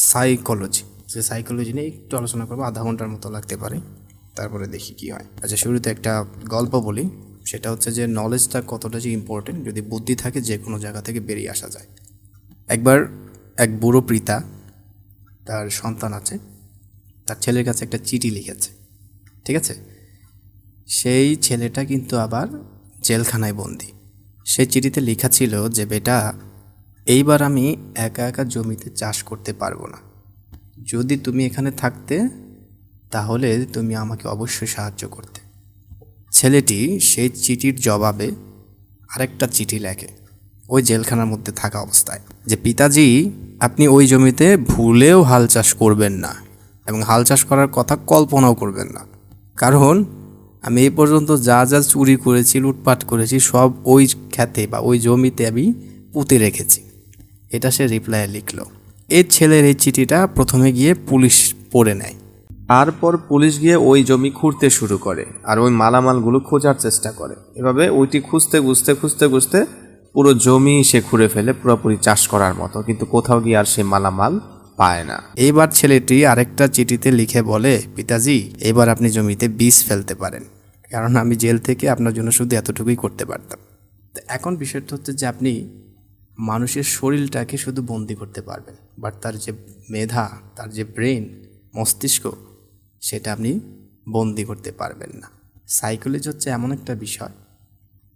Psychology. সে psychology নিয়ে একটু আলোচনা করবো, আধা ঘন্টার মতো লাগতে পারে, তারপরে দেখি কি হয়। আচ্ছা, শুরুতে একটা গল্প বলি। সেটা হচ্ছে যে নলেজটা কতটা যে ইম্পর্টেন্ট, যদি বুদ্ধি থাকে যে কোনো জায়গা থেকে বেরিয়ে আসা যায়। একবার এক বুড়ো পিতা, তার সন্তান আছে, তার ছেলের কাছে একটা চিঠি লিখেছে। ঠিক আছে, সেই ছেলেটা কিন্তু আবার জেলখানায় বন্দি। সেই চিঠিতে লেখা ছিল যে, বেটা, এইবার আমি একা একা জমিতে চাষ করতে পারবো না। যদি তুমি এখানে থাকতে, তাহলে তুমি আমাকে অবশ্যই সাহায্য করতে। ছেলেটি সেই চিঠির জবাবে আরেকটা চিঠি লেখে ওই জেলখানার মধ্যে থাকা অবস্থায়, যে পিতাজি, আপনি ওই জমিতে ভুলেও হাল চাষ করবেন না, এবং হাল চাষ করার কথা কল্পনাও করবেন না, কারণ আমি এই পর্যন্ত যা যা চুরি করেছি, লুটপাট করেছি, সব ওই খেতে বা ওই জমিতে আমি পুঁতে রেখেছি। এটা সে রিপ্লাইয়ে লিখল। এই ছেলের এই চিঠিটা প্রথমে গিয়ে পুলিশ পড়ে নেয়। তারপর পুলিশ গিয়ে ওই জমি খুঁড়তে শুরু করে আর ওই মালামালগুলো খোঁজার চেষ্টা করে। এভাবে ওইটি খুঁজতে খুঁজতে খুঁজতে খুঁজতে পুরো জমি সে খুঁড়ে ফেলে, পুরোপুরি চাষ করার মতো, কিন্তু কোথাও গিয়ে আর সে মালামাল পায় না। এইবার ছেলেটি আরেকটা চিঠিতে লিখে বলে, পিতাজি, এবার আপনি জমিতে বীজ ফেলতে পারেন, কারণ আমি জেল থেকে আপনার জন্য শুধু এতটুকুই করতে পারতাম। তো এখন বিষয়টা হচ্ছে যে আপনি মানুষের শরীরটাকে শুধু বন্দি করতে পারবেন, বাট তার যে মেধা, তার যে ব্রেন, মস্তিষ্ক, সেটা আপনি বন্দি করতে পারবেন না। সাইকোলজি হচ্ছে এমন একটা বিষয়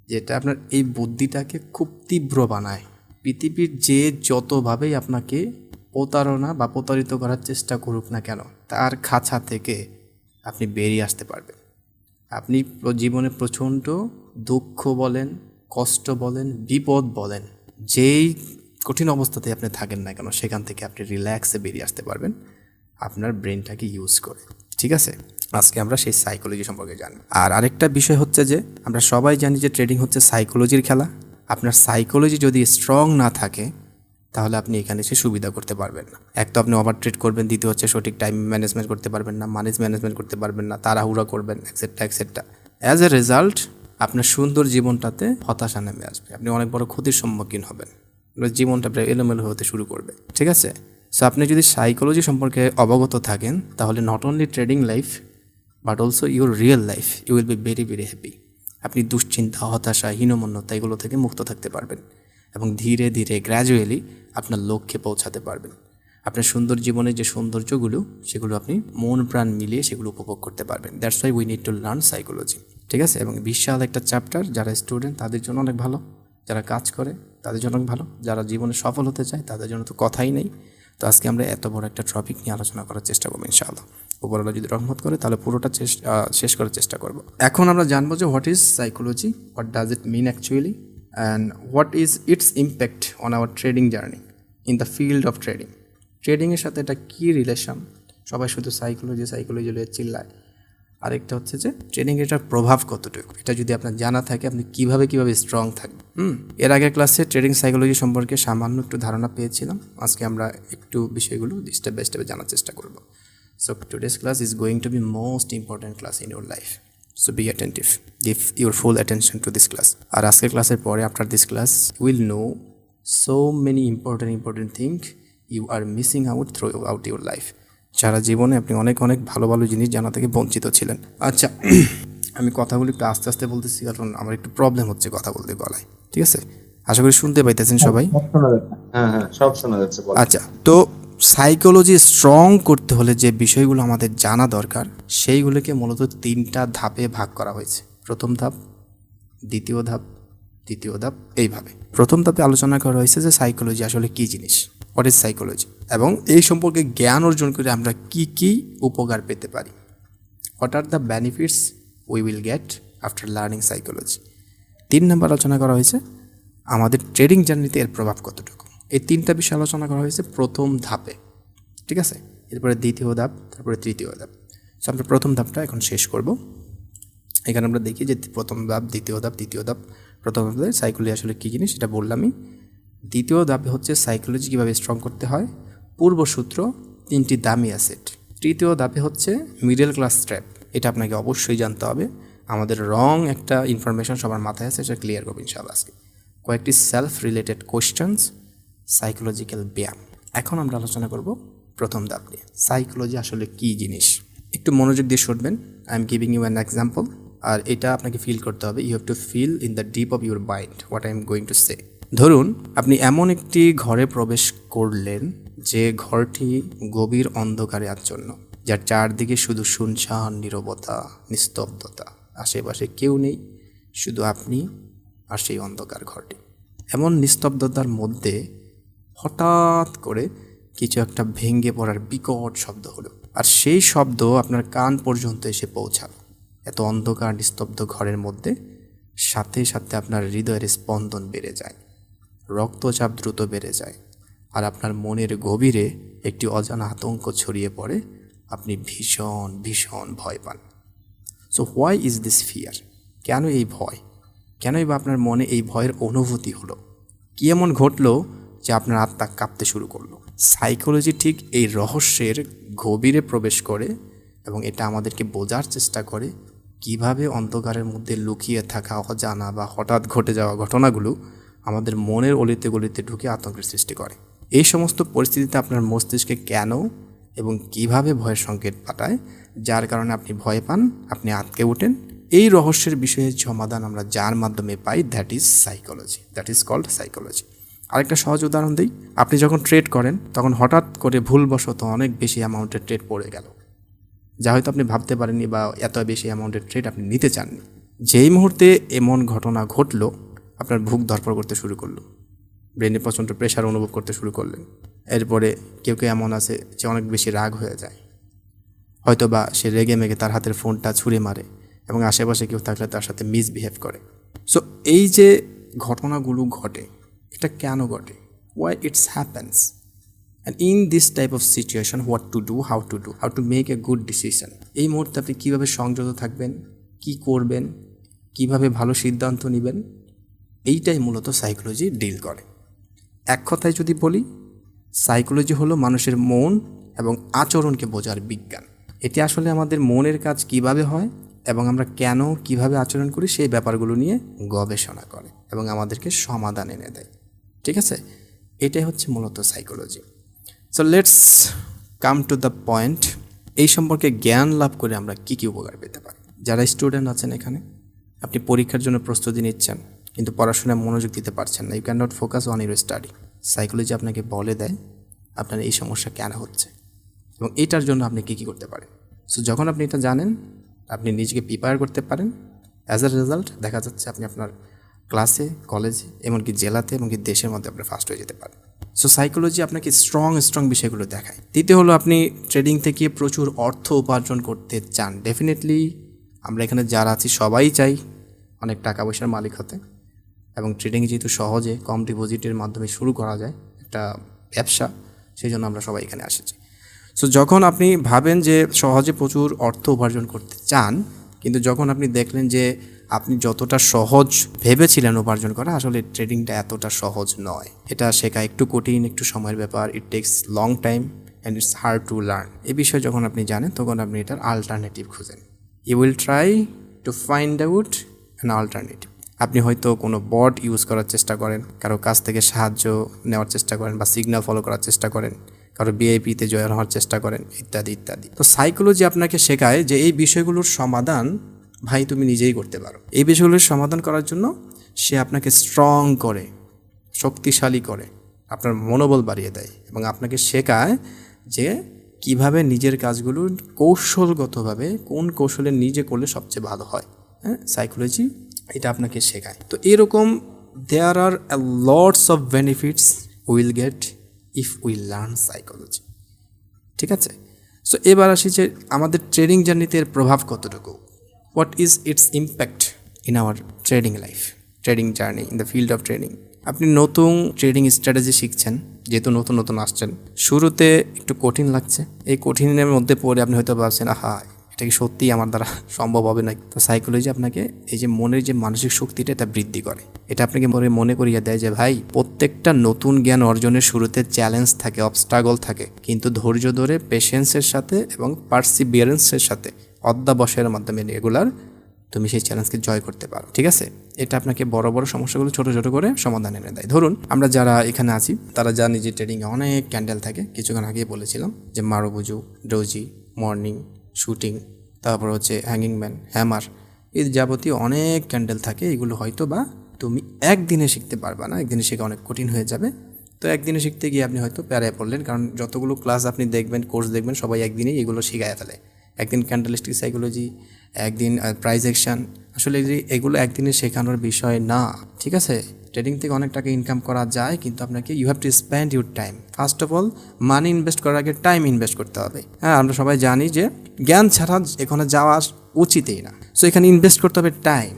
যেটা আপনার এই বুদ্ধিটাকে খুব তীব্র বানায়। পৃথিবীর যে যতভাবেই আপনাকে প্রতারণা বা প্রতারিত করার চেষ্টা করুক না কেন, তার খাঁচা থেকে আপনি বেরিয়ে আসতে পারবেন। আপনি জীবনে প্রচণ্ড দুঃখ বলেন, কষ্ট বলেন, বিপদ বলেন, যেই কঠিন অবস্থাতে আপনি থাকেন না কেন, সেখান থেকে আপনি রিল্যাক্সে বেরিয়ে আসতে পারবেন আপনার ব্রেনটাকে ইউজ করে। ঠিক আছে, আজকে আমরা সেই সাইকোলজি সম্পর্কে জানি। আর আরেকটা বিষয় হচ্ছে যে, আমরা সবাই জানি যে ট্রেডিং হচ্ছে সাইকোলজির খেলা। আপনার সাইকোলজি যদি স্ট্রং না থাকে, তাহলে আপনি এখানে এসে সুবিধা করতে পারবেন না। এক তো আপনি ওভার ট্রেড করবেন, দ্বিতীয় হচ্ছে সঠিক টাইম ম্যানেজমেন্ট করতে পারবেন না, মানি ম্যানেজমেন্ট করতে পারবেন না, তাড়াহুড়া করবেন, etcetera etcetera. As a result আপনার সুন্দর জীবনটাতে হতাশা নেমে আসবে, আপনি অনেক বড় ক্ষতির সম্মুখীন হবেন, জীবনটা প্রায় এলোমেলো হতে শুরু করবে। ঠিক আছে, সো আপনি যদি সাইকোলজি সম্পর্কে অবগত থাকেন, তাহলে not only trading life but also your real life you will be very very happy. আপনি দুশ্চিন্তা, হতাশা, হীনমন্যতা এগুলো থেকে মুক্ত থাকতে পারবেন, এবং ধীরে ধীরে গ্র্যাজুয়ালি আপনার লক্ষ্যে পৌঁছাতে পারবেন। আপনার সুন্দর জীবনের যে সৌন্দর্যগুলো, সেগুলো আপনি মন প্রাণ মিলিয়ে সেগুলো উপভোগ করতে পারবেন। That's why we need to learn psychology. ঠিক আছে, এবং বিশাল একটা চ্যাপ্টার, যারা স্টুডেন্ট তাদের জন্য অনেক ভালো, যারা কাজ করে তাদের জন্য অনেক ভালো, যারা জীবনে সফল হতে চায় তাদের জন্য তো কথাই নেই। তো আজকে আমরা এত বড় একটা টপিক নিয়ে আলোচনা করার চেষ্টা করবো ইনশাআল্লাহ। উপরওয়ালা যদি রহমত করে তাহলে পুরোটা শেষ করার চেষ্টা করব। এখন আমরা জানবো যে what is psychology, what does it mean actually, and what is its impact on our trading journey in the field of trading. ট্রেডিংয়ের সাথে এটা কী রিলেশন? সবাই শুধু সাইকোলজি সাইকোলজি লিয়ে চিল্লায়। আরেকটা হচ্ছে যে ট্রেডিং এটার প্রভাব কতটুকু, এটা যদি আপনার জানা থাকে, আপনি কীভাবে স্ট্রং থাকবেন। এর আগের ক্লাসে ট্রেডিং সাইকোলজি সম্পর্কে সামান্য একটু ধারণা পেয়েছিলাম। আজকে আমরা একটু বিষয়গুলো স্টেপ বাই স্টেপে জানার চেষ্টা করব। So today's class is going to be most important class in your life. So be attentive. Give your full attention to this class. আর আজকের ক্লাসের পরে, after this class, you will know so many important things you are missing out throughout your life. সারা জীবনে আপনি অনেক অনেক ভালো ভালো জিনিস জানা থেকে বঞ্চিত ছিলেন। আচ্ছা, আমি কথাগুলো একটু আস্তে আস্তে বলতেছি, কারণ আমার একটু প্রবলেম হচ্ছে কথা বলতে গলায়। ঠিক আছে, আশা করি শুনতে পাইতেছেন সবাই। হ্যাঁ, সব শোনা যাচ্ছে। আচ্ছা, তো সাইকোলজি স্ট্রং করতে হলে যে বিষয়গুলো আমাদের জানা দরকার, সেইগুলোকে মূলত 3টা ধাপে ভাগ করা হয়েছে। প্রথম ধাপ, দ্বিতীয় ধাপ, তৃতীয় ধাপ, এইভাবে। প্রথম ধাপে আলোচনা করা হয়েছে যে সাইকোলজি আসলে কী জিনিস, হোয়াট ইজ সাইকোলজি, এবং এই সম্পর্কে জ্ঞান অর্জন করে আমরা কি কি উপকার পেতে পারি। What are the benefits we will get after learning psychology. 3 নম্বর আলোচনা করা হয়েছে আমাদের ট্রেডিং জার্নিতে এর প্রভাব কতটুকু। এই 3টা বিষয় আলোচনা করা হয়েছে প্রথম ধাপে। ঠিক আছে, এরপরে দ্বিতীয় ধাপ, তারপরে তৃতীয় ধাপ। সো আমরা প্রথম ধাপটা এখন শেষ করব। এখানে আমরা দেখি যে প্রথম ধাপ, দ্বিতীয় ধাপ, তৃতীয় ধাপ। প্রথম ধাপে সাইকোলজি আসলে কী জিনিস সেটা বললামই। দ্বিতীয় ধাপে হচ্ছে সাইকোলজি কীভাবে স্ট্রং করতে হয়, পূর্বসূত্র, 3টি দামি অ্যাসেট। তৃতীয় ধাপে হচ্ছে মিডল ক্লাস ট্র্যাপ, এটা আপনাকে অবশ্যই জানতে হবে। আমাদের রং একটা ইনফরমেশন সবার মাথায় আছে, সেটা ক্লিয়ার করবো ইনশাআল্লাহ আজকে। কয়েকটি সেলফ রিলেটেড কোয়েশ্চেন্স, সাইকোলজিক্যাল ব্যায়াম। এখন আমরা আলোচনা করব প্রথম ধাপ নিয়ে সাইকোলজি আসলে কী জিনিস। একটু মনোযোগ দিয়ে শুনবেন। I am giving you an example, আর এটা আপনাকে ফিল করতে হবে। You have to feel in the deep of your mind what I am going to say. ধরুন আপনি এমন একটি ঘরে প্রবেশ করলেন যে ঘরটি গভীর অন্ধকারে আচ্ছন্ন, যার চারদিকে শুধু শুনশান নীরবতা, নিস্তব্ধতা, আশেপাশে কেউ নেই, শুধু আপনি আর সেই অন্ধকার ঘরটি। এমন নিস্তব্ধতার মধ্যে হঠাৎ করে কিছু একটা ভেঙে পড়ার বিকট শব্দ হলো, আর সেই শব্দ আপনার কান পর্যন্ত এসে পৌঁছালো। এত অন্ধকার নিস্তব্ধ ঘরের মধ্যে সাথে সাথে আপনার হৃদয়ের স্পন্দন বেড়ে যায়, রক্তচাপ দ্রুত বেড়ে যায়, আর আপনার মনের গভীরে একটি অজানা আতঙ্ক ছড়িয়ে পড়ে। আপনি ভীষণ ভীষণ ভয় পান। So why is this fear? কেন এই ভয়? কেনই বা আপনার মনে এই ভয়ের অনুভূতি হলো? কী এমন ঘটলো যে আপনার আত্মা কাঁপতে শুরু করলো? সাইকোলজি ঠিক এই রহস্যের গভীরে প্রবেশ করে এবং এটা আমাদেরকে বোঝার চেষ্টা করে কিভাবে অন্ধকারের মধ্যে লুকিয়ে থাকা অজানা বা হঠাৎ ঘটে যাওয়া ঘটনাগুলো আমাদের মনের অলিতে গলিতে ঢুকে আতঙ্কের সৃষ্টি করে। এই সমস্ত পরিস্থিতিতে আপনার মস্তিষ্কে কেন এবং কিভাবে ভয়ের সংকেত পাঠায়, যার কারণে আপনি ভয় পান, আপনি আটকে ওঠেন। এই রহস্যের বিষয়ে সমাধান আমরা যার মাধ্যমে পাই, that is psychology, that is called psychology. আরেকটা সহজ উদাহরণ দিই। আপনি যখন ট্রেড করেন তখন হঠাৎ করে ভুলবশত অনেক বেশি অ্যামাউন্টের ট্রেড পড়ে গেল, যা হয়তো আপনি ভাবতে পারেননি বা এত বেশি অ্যামাউন্টের ট্রেড আপনি নিতে চাননি। যেই মুহূর্তে এমন ঘটনা ঘটলো, আপনার বুক ধড়ফড় করতে শুরু করলো, ব্রেনে প্রচণ্ড প্রেশার অনুভব করতে শুরু করলেন। এরপরে কেউ কেউ এমন আছে যে অনেক বেশি রাগ হয়ে যায়, হয়তো বা সে রেগে মেগে তার হাতের ফোনটা ছুঁড়ে মারে এবং আশেপাশে কেউ থাকলে তার সাথে মিসবিহেভ করে। সো এই যে ঘটনাগুলো ঘটে, এটা কেন ঘটে? Why it's happens? And in this type of situation what to do, how to make a good decision. এই মুহূর্তে আপনি কীভাবে সংযত থাকবেন, কি করবেন, কিভাবে ভালো সিদ্ধান্ত নেবেন, এইটাই মূলত সাইকোলজি ডিল করে। এক কথায় যদি বলি, সাইকোলজি হলো মানুষের মন এবং আচরণকে বোঝার বিজ্ঞান। এটি আসলে আমাদের মনের কাজ কিভাবে হয় এবং আমরা কেন কিভাবে আচরণ করি সেই ব্যাপারগুলো নিয়ে গবেষণা করে এবং আমাদেরকে সমাধান এনে দেয়। ঠিক আছে, এটাই হচ্ছে মূলত psychology. So let's come to the point. এই সম্পর্কে জ্ঞান লাভ করে আমরা কী কী উপকার পেতে পারি। যারা স্টুডেন্ট আছেন এখানে, আপনি পরীক্ষার জন্য প্রস্তুতি নিচ্ছেন কিন্তু পড়াশোনায় মনোযোগ দিতে পারছেন না, you can not focus on your study. Psychology আপনাকে বলে দেয় আপনার এই সমস্যা কেন হচ্ছে এবং এটার জন্য আপনি কী কী করতে পারেন। সো যখন আপনি এটা জানেন, আপনি নিজেকে প্রিপেয়ার করতে পারেন। অ্যাজ আ রেজাল্ট দেখা যাচ্ছে আপনি আপনার ক্লাসে, কলেজে, এমনকি জেলাতে, এমনকি দেশের মধ্যে আপনি ফার্স্ট হয়ে যেতে পারেন। সো সাইকোলজি আপনাকে স্ট্রং বিষয়গুলো দেখায়। তৃতীয় হলো, আপনি ট্রেডিং থেকে প্রচুর অর্থ উপার্জন করতে চান। ডেফিনেটলি আমরা এখানে যারা আছি সবাই চাই অনেক টাকা পয়সার মালিক হতে, এবং ট্রেডিং যেহেতু সহজে কম ডিপোজিটের মাধ্যমে শুরু করা যায় একটা ব্যবসা, সেই জন্য আমরা সবাই এখানে এসেছি। সো যখন আপনি ভাবেন যে সহজে প্রচুর অর্থ উপার্জন করতে চান, কিন্তু যখন আপনি দেখলেন যে আপনি যতটা সহজ ভেবেছিলেন উপার্জন করা, আসলে ট্রেডিংটা এতটা সহজ নয়, এটা শেখা একটু কঠিন, একটু সময়ের ব্যাপার, it takes long time and it's hard to learn. এই বিষয়ে যখন আপনি জানেন, তখন আপনি এটার আলটারনেটিভ খুঁজেন। You will try to find out an alternative. আপনি হয়তো কোনো বট ইউজ করার চেষ্টা করেন, কারো কাছ থেকে সাহায্য নেওয়ার চেষ্টা করেন বা সিগন্যাল ফলো করার চেষ্টা করেন, কারো বিআইপিতে জয়েন হওয়ার চেষ্টা করেন, ইত্যাদি ইত্যাদি। তো সাইকোলজি আপনাকে শেখায় যে এই বিষয়গুলোর সমাধান ভাই তুমি নিজেই করতে পারো। এই বিষয়গুলোর সমাধান করার জন্য সে আপনাকে স্ট্রং করে, শক্তিশালী করে, আপনার মনোবল বাড়িয়ে দেয় এবং আপনাকে শেখায় যে কিভাবে নিজের কাজগুলো কৌশলগতভাবে কোন কৌশলে নিজে করলে সবচেয়ে ভালো হয়। হ্যাঁ, সাইকোলজি এটা আপনাকে শেখায়। তো এরকম there are lots of benefits will get if we learn psychology. ঠিক আছে, সো এবার আসি যে আমাদের ট্রেডিং জার্নিতে এর প্রভাব কতটুকু। What is its impact in our trading life, trading journey, in the field of trading. আপনি নতুন ট্রেডিং স্ট্র্যাটেজি শিখছেন, যেহেতু নতুন আসছেন, শুরুতে একটু কঠিন লাগছে। এই কঠিনের মধ্যে পড়ে আপনি হয়তো ভাবছেন, আহা এটা কি সত্যিই আমার দ্বারা সম্ভব হবে না। তো সাইকোলজি আপনাকে এই যে মনের যে মানসিক শক্তিটা এটা বৃদ্ধি করে। এটা আপনাকে মনে করিয়ে দেয় যে ভাই, প্রত্যেকটা নতুন জ্ঞান অর্জনের শুরুতে চ্যালেঞ্জ থাকে, অবস্ট্রাগল থাকে, কিন্তু ধৈর্য ধরে পেশেন্সের সাথে এবং পারসিভিয়ারেন্সের সাথে অধ্যাবসায়ের মাধ্যমে রেগুলার তুমি সেই চ্যালেঞ্জকে জয় করতে পারো। ঠিক আছে, এটা আপনাকে বড় বড় সমস্যাগুলো ছোট ছোট করে সমাধান এনে দেয়। ধরুন আমরা যারা এখানে আছি তারা জানি যে ট্রেডিংয়ে অনেক ক্যান্ডেল থাকে, কিছুক্ষণ আগেই বলেছিলাম যে মারুবুজু, ডোজি, মর্নিং, শুটিং, তারপর হচ্ছে হ্যাঙ্গিং ম্যান, হ্যামার, এর যাবতীয় অনেক ক্যান্ডেল থাকে। এগুলো হয়তো বা তুমি একদিনে শিখতে পারবা না, একদিনে শেখা অনেক কঠিন হয়ে যাবে। তো একদিনে শিখতে গিয়ে আপনি হয়তো প্যারায় পড়লেন, কারণ যতগুলো ক্লাস আপনি দেখবেন, কোর্স দেখবেন, সবাই একদিনেই এগুলো শিখায় ফেলে। একদিন ক্যান্ডেলিস্টিক সাইকোলজি, একদিন প্রাইস অ্যাকশন, আসলে এগুলো একদিনে শেখানোর বিষয় না। ঠিক আছে, ট্রেডিং থেকে অনেক টাকা ইনকাম করা যায়, কিন্তু আপনাকে you have to spend your time. First of all money invest করার আগে টাইম ইনভেস্ট করতে হবে। হ্যাঁ, আমরা সবাই জানি যে জ্ঞান ছাড়া এখানে যাওয়া উচিতই না। সো এখানে ইনভেস্ট করতে হবে টাইম।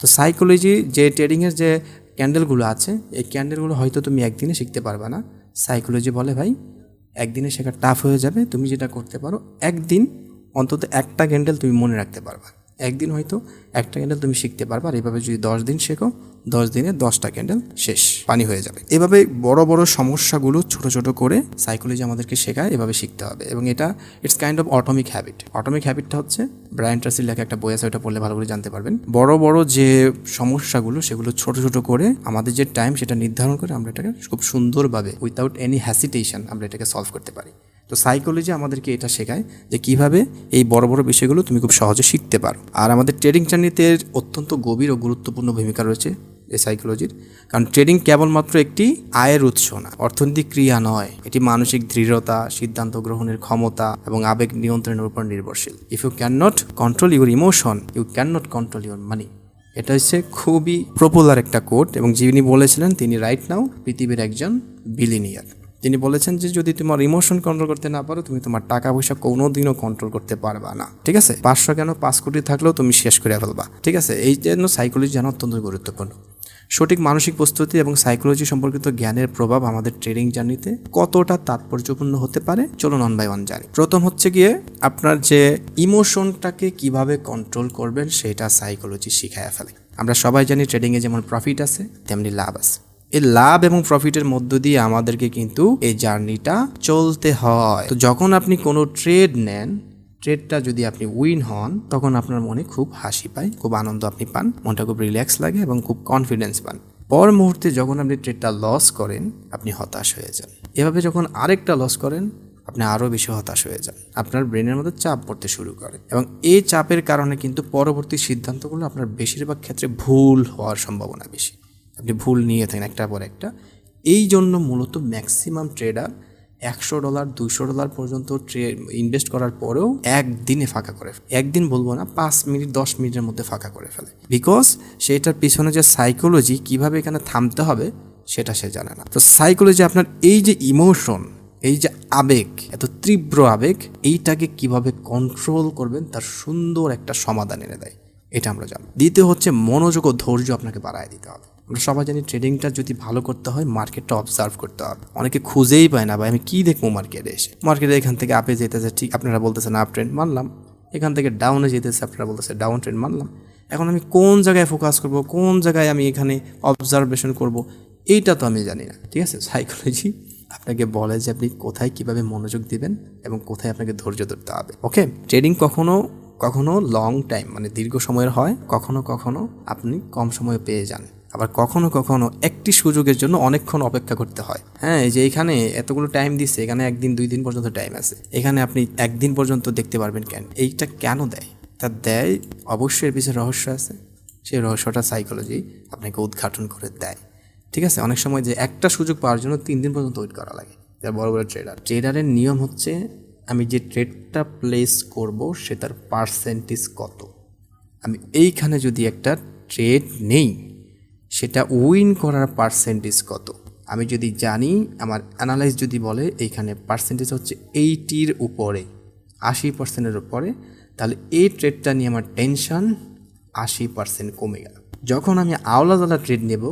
তো সাইকোলজি যে ট্রেডিংয়ের যে ক্যান্ডেলগুলো আছে, এই ক্যান্ডেলগুলো হয়তো তুমি একদিনে শিখতে পারবে না। সাইকোলজি বলে ভাই একদিনে শেখা টাফ হয়ে যাবে। তুমি যেটা করতে পারো, একদিন অন্তত একটা ক্যান্ডেল তুমি মনে রাখতে পারবা। একদিন হয়তো একটা ক্যান্ডেল তুমি শিখতে পারবা। আর এভাবে যদি 10 দিন শেখো, 10 দিনে 10টা ক্যান্ডেল শেষ, পানি হয়ে যাবে। এভাবে বড় বড় সমস্যাগুলো ছোট ছোট করে সাইকোলজি আমাদেরকে শেখায়, এভাবে শিখতে হবে। এবং এটা it's kind of atomic habit. Atomic হ্যাবিটটা হচ্ছে ব্রায়ান ট্রাসির লেখা একটা বই আছে, ওটা পড়লে ভালো করে জানতে পারবেন। বড় বড় যে সমস্যাগুলো সেগুলো ছোট ছোট করে আমাদের যে টাইম সেটা নির্ধারণ করে আমরা এটাকে খুব সুন্দরভাবে উইথাউট এনি হ্যাসিটেশন আমরা এটাকে সলভ করতে পারি। তো সাইকোলজি আমাদেরকে এটা শেখায় যে কিভাবে এই বড় বড় বিষয়গুলো তুমি খুব সহজে শিখতে পারো। আর আমাদের ট্রেডিং জার্নিতে অত্যন্ত গভীর ও গুরুত্বপূর্ণ ভূমিকা রয়েছে এই সাইকোলজির। কারণ ট্রেডিং কেবলমাত্র একটি আয়ের উৎস না, অর্থনৈতিক ক্রিয়া নয়, এটি মানসিক দৃঢ়তা, সিদ্ধান্ত গ্রহণের ক্ষমতা এবং আবেগ নিয়ন্ত্রণের উপর নির্ভরশীল। If you can not control your emotion, you can not control your money. এটা হচ্ছে খুবই পপুলার একটা কোট, এবং যিনি বলেছিলেন তিনি রাইট নাও পৃথিবীর একজন বিলিনিয়ার। তিনি বলেছেন যে যদি তোমার ইমোশন কন্ট্রোল করতে না পারো, তুমি তোমার টাকা পয়সা কোনোদিনও কন্ট্রোল করতে পারবা না। ঠিক আছে, 500 কেন 5 কোটি থাকলেও তুমি শেষ করে ফেলবা। ঠিক আছে, এই জন্য সাইকোলজি জানা অত্যন্ত গুরুত্বপূর্ণ। সঠিক মানসিক প্রস্তুতি এবং সাইকোলজি সম্পর্কিত জ্ঞানের প্রভাব আমাদের ট্রেডিং জার্নিতে কতটা তাৎপর্যপূর্ণ হতে পারে, চলুন 1 বাই 1 জানি। প্রথম হচ্ছে গিয়ে আপনার যে ইমোশনটাকে কিভাবে কন্ট্রোল করবেন সেটা সাইকোলজি শিখায় ফেলে। আমরা সবাই জানি ট্রেডিংয়ে যেমন প্রফিট আছে তেমনি লাভ আছে। এই লাভ এবং প্রফিটের মধ্য দিয়ে আমাদেরকে কিন্তু এই জার্নিটা চলতে হয়। তো যখন আপনি কোনো ট্রেড নেন, ট্রেডটা যদি আপনি উইন হন, তখন আপনার মনে খুব হাসি পায়, খুব আনন্দ আপনি পান, মনটা খুব রিল্যাক্স লাগে এবং খুব কনফিডেন্স পান। পর মুহূর্তে যখন আপনি ট্রেডটা লস করেন, আপনি হতাশ হয়ে যান। এভাবে যখন আরেকটা লস করেন, আপনি আরও বেশি হতাশ হয়ে যান। আপনার ব্রেনের মধ্যে চাপ পড়তে শুরু করে, এবং এই চাপের কারণে কিন্তু পরবর্তী সিদ্ধান্তগুলো আপনার বেশিরভাগ ক্ষেত্রে ভুল হওয়ার সম্ভাবনা বেশি। আপনি ভুল নিয়ে থাকেন একটার পর একটা। এই জন্য মূলত ম্যাক্সিমাম ট্রেডার $100 $200 পর্যন্ত ইনভেস্ট করার পরেও একদিনে ফাঁকা করে ফেলে। একদিন বলবো না, 5 মিনিট 10 মিনিটের মধ্যে ফাঁকা করে ফেলে। বিকজ সেটার পিছনে যে সাইকোলজি কীভাবে এখানে থামতে হবে সেটা সে জানে না। তো সাইকোলজি আপনার এই যে ইমোশন, এই যে আবেগ, এত তীব্র আবেগ, এইটাকে কিভাবে কন্ট্রোল করবেন তার সুন্দর একটা সমাধান এনে দেয়, এটা আমরা জানি। দ্বিতীয় হচ্ছে মনোযোগ ও ধৈর্য আপনাকে বাড়ায় দিতে হবে। আমরা সবাই জানি ট্রেডিংটা যদি ভালো করতে হয় মার্কেটটা অবজার্ভ করতে হবে। অনেকে খুঁজেই পায় না, ভাই আমি কী দেখবো মার্কেটে এসে। মার্কেটে এখান থেকে আপে যেতেছে, ঠিক আপনারা বলতেছেন আপ ট্রেন্ড মানলাম, এখান থেকে ডাউনে যেতেছে, আপনারা বলতেছে ডাউন ট্রেন্ড মানলাম। এখন আমি কোন জায়গায় ফোকাস করব, কোন জায়গায় আমি এখানে অবজারভেশন করব, এইটা তো আমি জানি না। ঠিক আছে, সাইকোলজি আপনাকে বলে যে আপনি কোথায় কিভাবে মনোযোগ দিবেন এবং কোথায় আপনাকে ধৈর্য ধরতে হবে। ওকে, ট্রেডিং কখনো লং টাইম মানে দীর্ঘ সময়ের হয়, কখনো কখনো আপনি কম সময়ে পেয়ে যান, আবার কখনো কখনো একটি সুযোগের জন্য অনেকক্ষণ অপেক্ষা করতে হয়। হ্যাঁ, এই যে এখানে এতগুলো টাইম দিচ্ছে, এখানে 1 দিন 2 দিন পর্যন্ত টাইম আছে, এখানে আপনি 1 দিন পর্যন্ত দেখতে পারবেন কেন? এইটা কেন দেয়? তা দেয় অবশ্যই এর পিছনে রহস্য আছে। সেই রহস্যটা সাইকোলজি আপনাকে উদ্ঘাটন করে দেয়। ঠিক আছে, অনেক সময় যে একটা সুযোগ পাওয়ার জন্য 3 দিন পর্যন্ত ওয়েট করা লাগে। যারা বড় বড় ট্রেডারের নিয়ম হচ্ছে আমি যে ট্রেডটা প্লেস করব সেটার পার্সেন্টেজ কত। আমি এইখানে যদি একটা ট্রেড নেই, সেটা উইন করার পার্সেন্টেজ কত। আমি যদি জানি, আমার অ্যানালাইজ যদি বলে এইখানে পার্সেন্টেজ হচ্ছে 80-র উপরে, 80%-এর উপরে, তাহলে এই ট্রেডটা নিয়ে আমার টেনশন 80% কমে গেল। যখন আমি আওলাদালা ট্রেড নেব,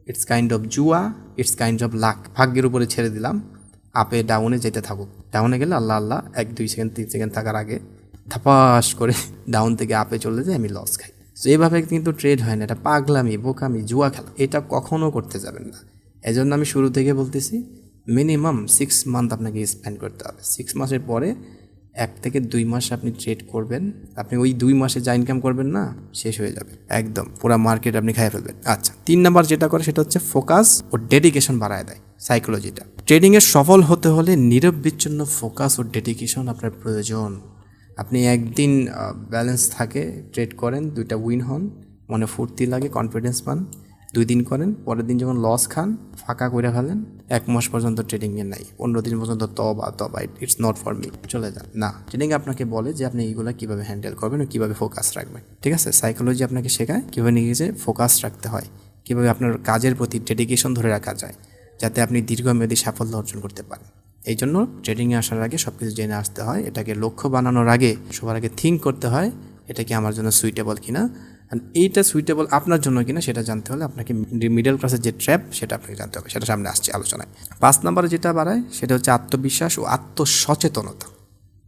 ইটস কাইন্ড অফ জুয়া, ইটস কাইন্ড অফ লাক, ভাগ্যের উপরে ছেড়ে দিলাম, আপে ডাউনে যেতে থাকুক। ডাউনে গেলে আল্লাহ আল্লাহ 1-2 সেকেন্ড 3 সেকেন্ড থাকার আগে ধাপাস করে ডাউন থেকে আপে চলে যায়, আমি লস খাই। তো এইভাবে কিন্তু ট্রেড হয় না, এটা পাগলামি, বোকামি, জুয়া খেলা, এটা কখনো করতে যাবেন না। এজন্য আমি শুরু থেকে বলতেছি মিনিমাম 6 মান্থ আপনাকে স্পেন্ড করতে হবে। 6 মাসের পরে 1 থেকে 2 মাস আপনি ট্রেড করবেন, আপনি ওই 2 মাসে যা ইনকাম করবেন না শেষ হয়ে যাবে, একদম পুরো মার্কেট আপনি খাইয়ে ফেলবেন। আচ্ছা, 3 নাম্বার যেটা করে সেটা হচ্ছে ফোকাস ও ডেডিকেশন বাড়ায় দেয় সাইকোলজিটা। ট্রেডিংয়ে সফল হতে হলে নিরবচ্ছিন্ন ফোকাস ও ডেডিকেশন আপনার প্রয়োজন। আপনি একদিন ব্যালেন্স থাকে ট্রেড করেন, 2টা উইন হন, মনে ফুর্তি লাগে, কনফিডেন্স পান, 2 দিন করেন, পরের দিন যখন লস খান ফাঁকা করে ফেলেন, 1 মাস পর্যন্ত ট্রেডিংয়ে নাই, 15 দিন পর্যন্ত তবা ইটস নট ফর মি, চলে যান। না, ট্রেডিং আপনাকে বলে যে আপনি এইগুলো কীভাবে হ্যান্ডেল করবেন ও কীভাবে ফোকাস রাখবেন। ঠিক আছে, সাইকোলজি আপনাকে শেখায় কীভাবে নিজে ফোকাস রাখতে হয়, কীভাবে আপনার কাজের প্রতি ডেডিকেশন ধরে রাখা যায়, যাতে আপনি দীর্ঘমেয়াদী সাফল্য অর্জন করতে পারেন। এই জন্য ট্রেডিংয়ে আসার আগে সব কিছু জেনে আসতে হয়। এটাকে লক্ষ্য বানানোর আগে সবার আগে থিঙ্ক করতে হয় এটা কি আমার জন্য সুইটেবল কিনা, অ্যান্ড এইটা সুইটেবল আপনার জন্য কিনা সেটা জানতে হলে আপনাকে মিডল ক্লাসের যে ট্র্যাপ সেটা আপনাকে জানতে হবে, সেটা সামনে আসছে আলোচনায়। 5 নম্বরে যেটা বাড়ায় সেটা হচ্ছে আত্মবিশ্বাস ও আত্মসচেতনতা।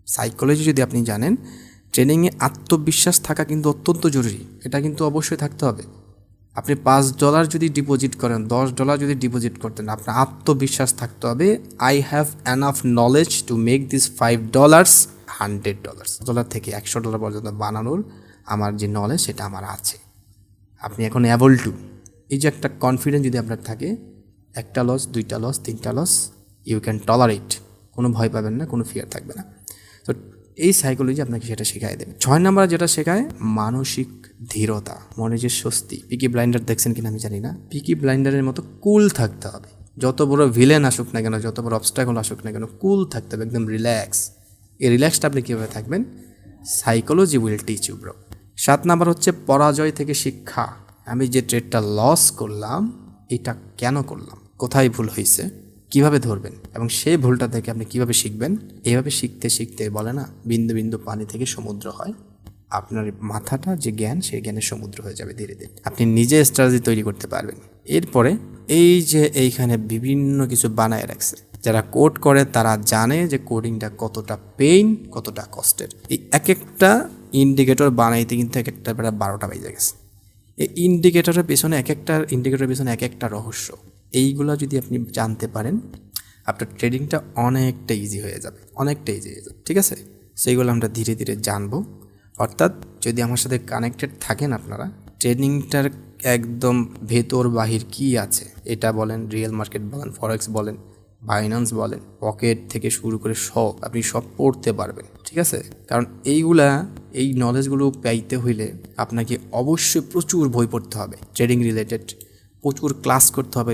সাইকোলজি যদি আপনি জানেন, ট্রেনিংয়ে আত্মবিশ্বাস থাকা কিন্তু অত্যন্ত জরুরি, এটা কিন্তু অবশ্যই থাকতে হবে। আপনি $5 যদি ডিপোজিট করেন, $10 যদি ডিপোজিট করতেন, আপনার আত্মবিশ্বাস থাকতে হবে I have enough knowledge to make this $5 $100 থেকে $100 পর্যন্ত বানানোর আমার যে নলেজ সেটা আমার আছে, আপনি এখন অ্যাবল টু। এই যে একটা কনফিডেন্স যদি আপনার থাকে, 1টা লস, 2টা লস, 3টা লস, ইউ ক্যান টলারেট, কোনো ভয় পাবেন না, কোনো ফিয়ার থাকবে না। তো এই সাইকোলজি আপনাকে সেটা শেখায় দেবে। 6 নম্বর যেটা শেখায় মানসিক ধীরতা, মনে যে স্বস্তি। পিকি ব্লাইন্ডার দেখছেন কিনা আমি জানি না, পিকি ব্লাইন্ডারের মতো কুল থাকতে হবে, যত বড় ভিলেন আসুক না কেন, যত বড় অবস্ট্রাগল আসুক না কেন, কুল থাকতে হবে, একদম রিল্যাক্স। এই রিল্যাক্সটা আপনি কীভাবে থাকবেন, psychology will teach you bro. 7 number হচ্ছে পরাজয় থেকে শিক্ষা। আমি যে ট্রেডটা লস করলাম, এটা কেন করলাম, কোথায় ভুল হয়েছে, কিভাবে ধরবেন, এবং সেই ভুলটা থেকে আপনি কিভাবে শিখবেন। এইভাবে শিখতে শিখতে বলে না, বিন্দু বিন্দু পানি থেকে সমুদ্র হয়। আপনার মাথাটা যে জ্ঞান, সেই জ্ঞানের সমুদ্র হয়ে যাবে ধীরে ধীরে, আপনি নিজে স্ট্র্যাটেজি তৈরি করতে পারবেন। এরপরে এই যে এইখানে বিভিন্ন কিছু বানায় রাখছে, যারা কোড করে তারা জানে যে কোডিংটা কতটা পেইন, কতটা কষ্টের। এই এক একটা ইন্ডিকেটর বানাইতে কিন্তু এক একটা প্রায় 12টা বেজে গেছে। এই ইন্ডিকেটরের পেছনে এক একটা রহস্য। এইগুলো যদি আপনি জানতে পারেন, আপনার ট্রেডিংটা অনেকটা ইজি হয়ে যাবে, ঠিক আছে। সেইগুলো আমরা ধীরে ধীরে জানবো। অর্থাৎ যদি আমার সাথে কানেক্টেড থাকেন আপনারা, ট্রেডিংটার একদম ভেতর বাহির কি আছে, এটা বলেন, রিয়েল মার্কেট বলেন, ফরেক্স বলেন, বাইন্যান্স বলেন, পকেট থেকে শুরু করে সব আপনি সব পড়তে পারবেন, ঠিক আছে। কারণ এই নলেজগুলো পাইতে হইলে আপনাকে অবশ্যই প্রচুর বই পড়তে হবে ট্রেডিং রিলেটেড, প্রচুর ক্লাস করতে হবে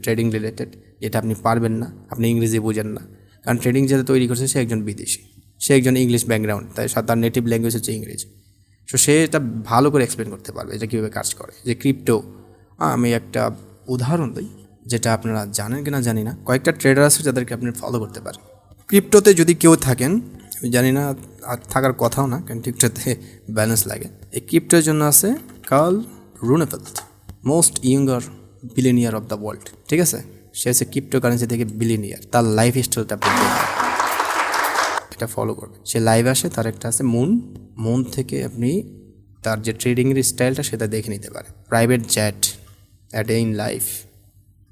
ট্রেডিং রিলেটেড, যেটা আপনি পারবেন না, আপনি ইংরেজি বোঝেন না। কারণ ট্রেডিং যেটা তৈরি করছে সে একজন বিদেশি, সে একজন ইংলিশ ব্যাকগ্রাউন্ড, তাই তার নেটিভ ল্যাঙ্গুয়েজ হচ্ছে ইংরেজি। সো সে এটা ভালো করে এক্সপ্লেন করতে পারবে এটা কীভাবে কাজ করে। যে ক্রিপ্টো, আমি একটা উদাহরণ দিই, যেটা আপনারা জানেন কিনা জানি না, কয়েকটা ট্রেডার আছে যাদেরকে আপনি ফলো করতে পারেন। ক্রিপ্টোতে যদি কেউ থাকেন, আমি জানি না, আর থাকার কথাও না, কারণ ক্রিপ্টোতে ব্যালেন্স লাগে। এই ক্রিপ্টোর জন্য আছে Carl Runefelt, most younger billionaire of the world, ঠিক আছে। সে হচ্ছে ক্রিপ্টো কারেন্সি থেকে বিলিনিয়ার। তার লাইফ স্টাইলটা আপনি এটা ফলো করবেন। সে লাইভ আসে, তার একটা আছে মুন থেকে আপনি তার যে ট্রেডিংয়ের স্টাইলটা সেটা দেখে নিতে পারেন। Private jet, a day in life,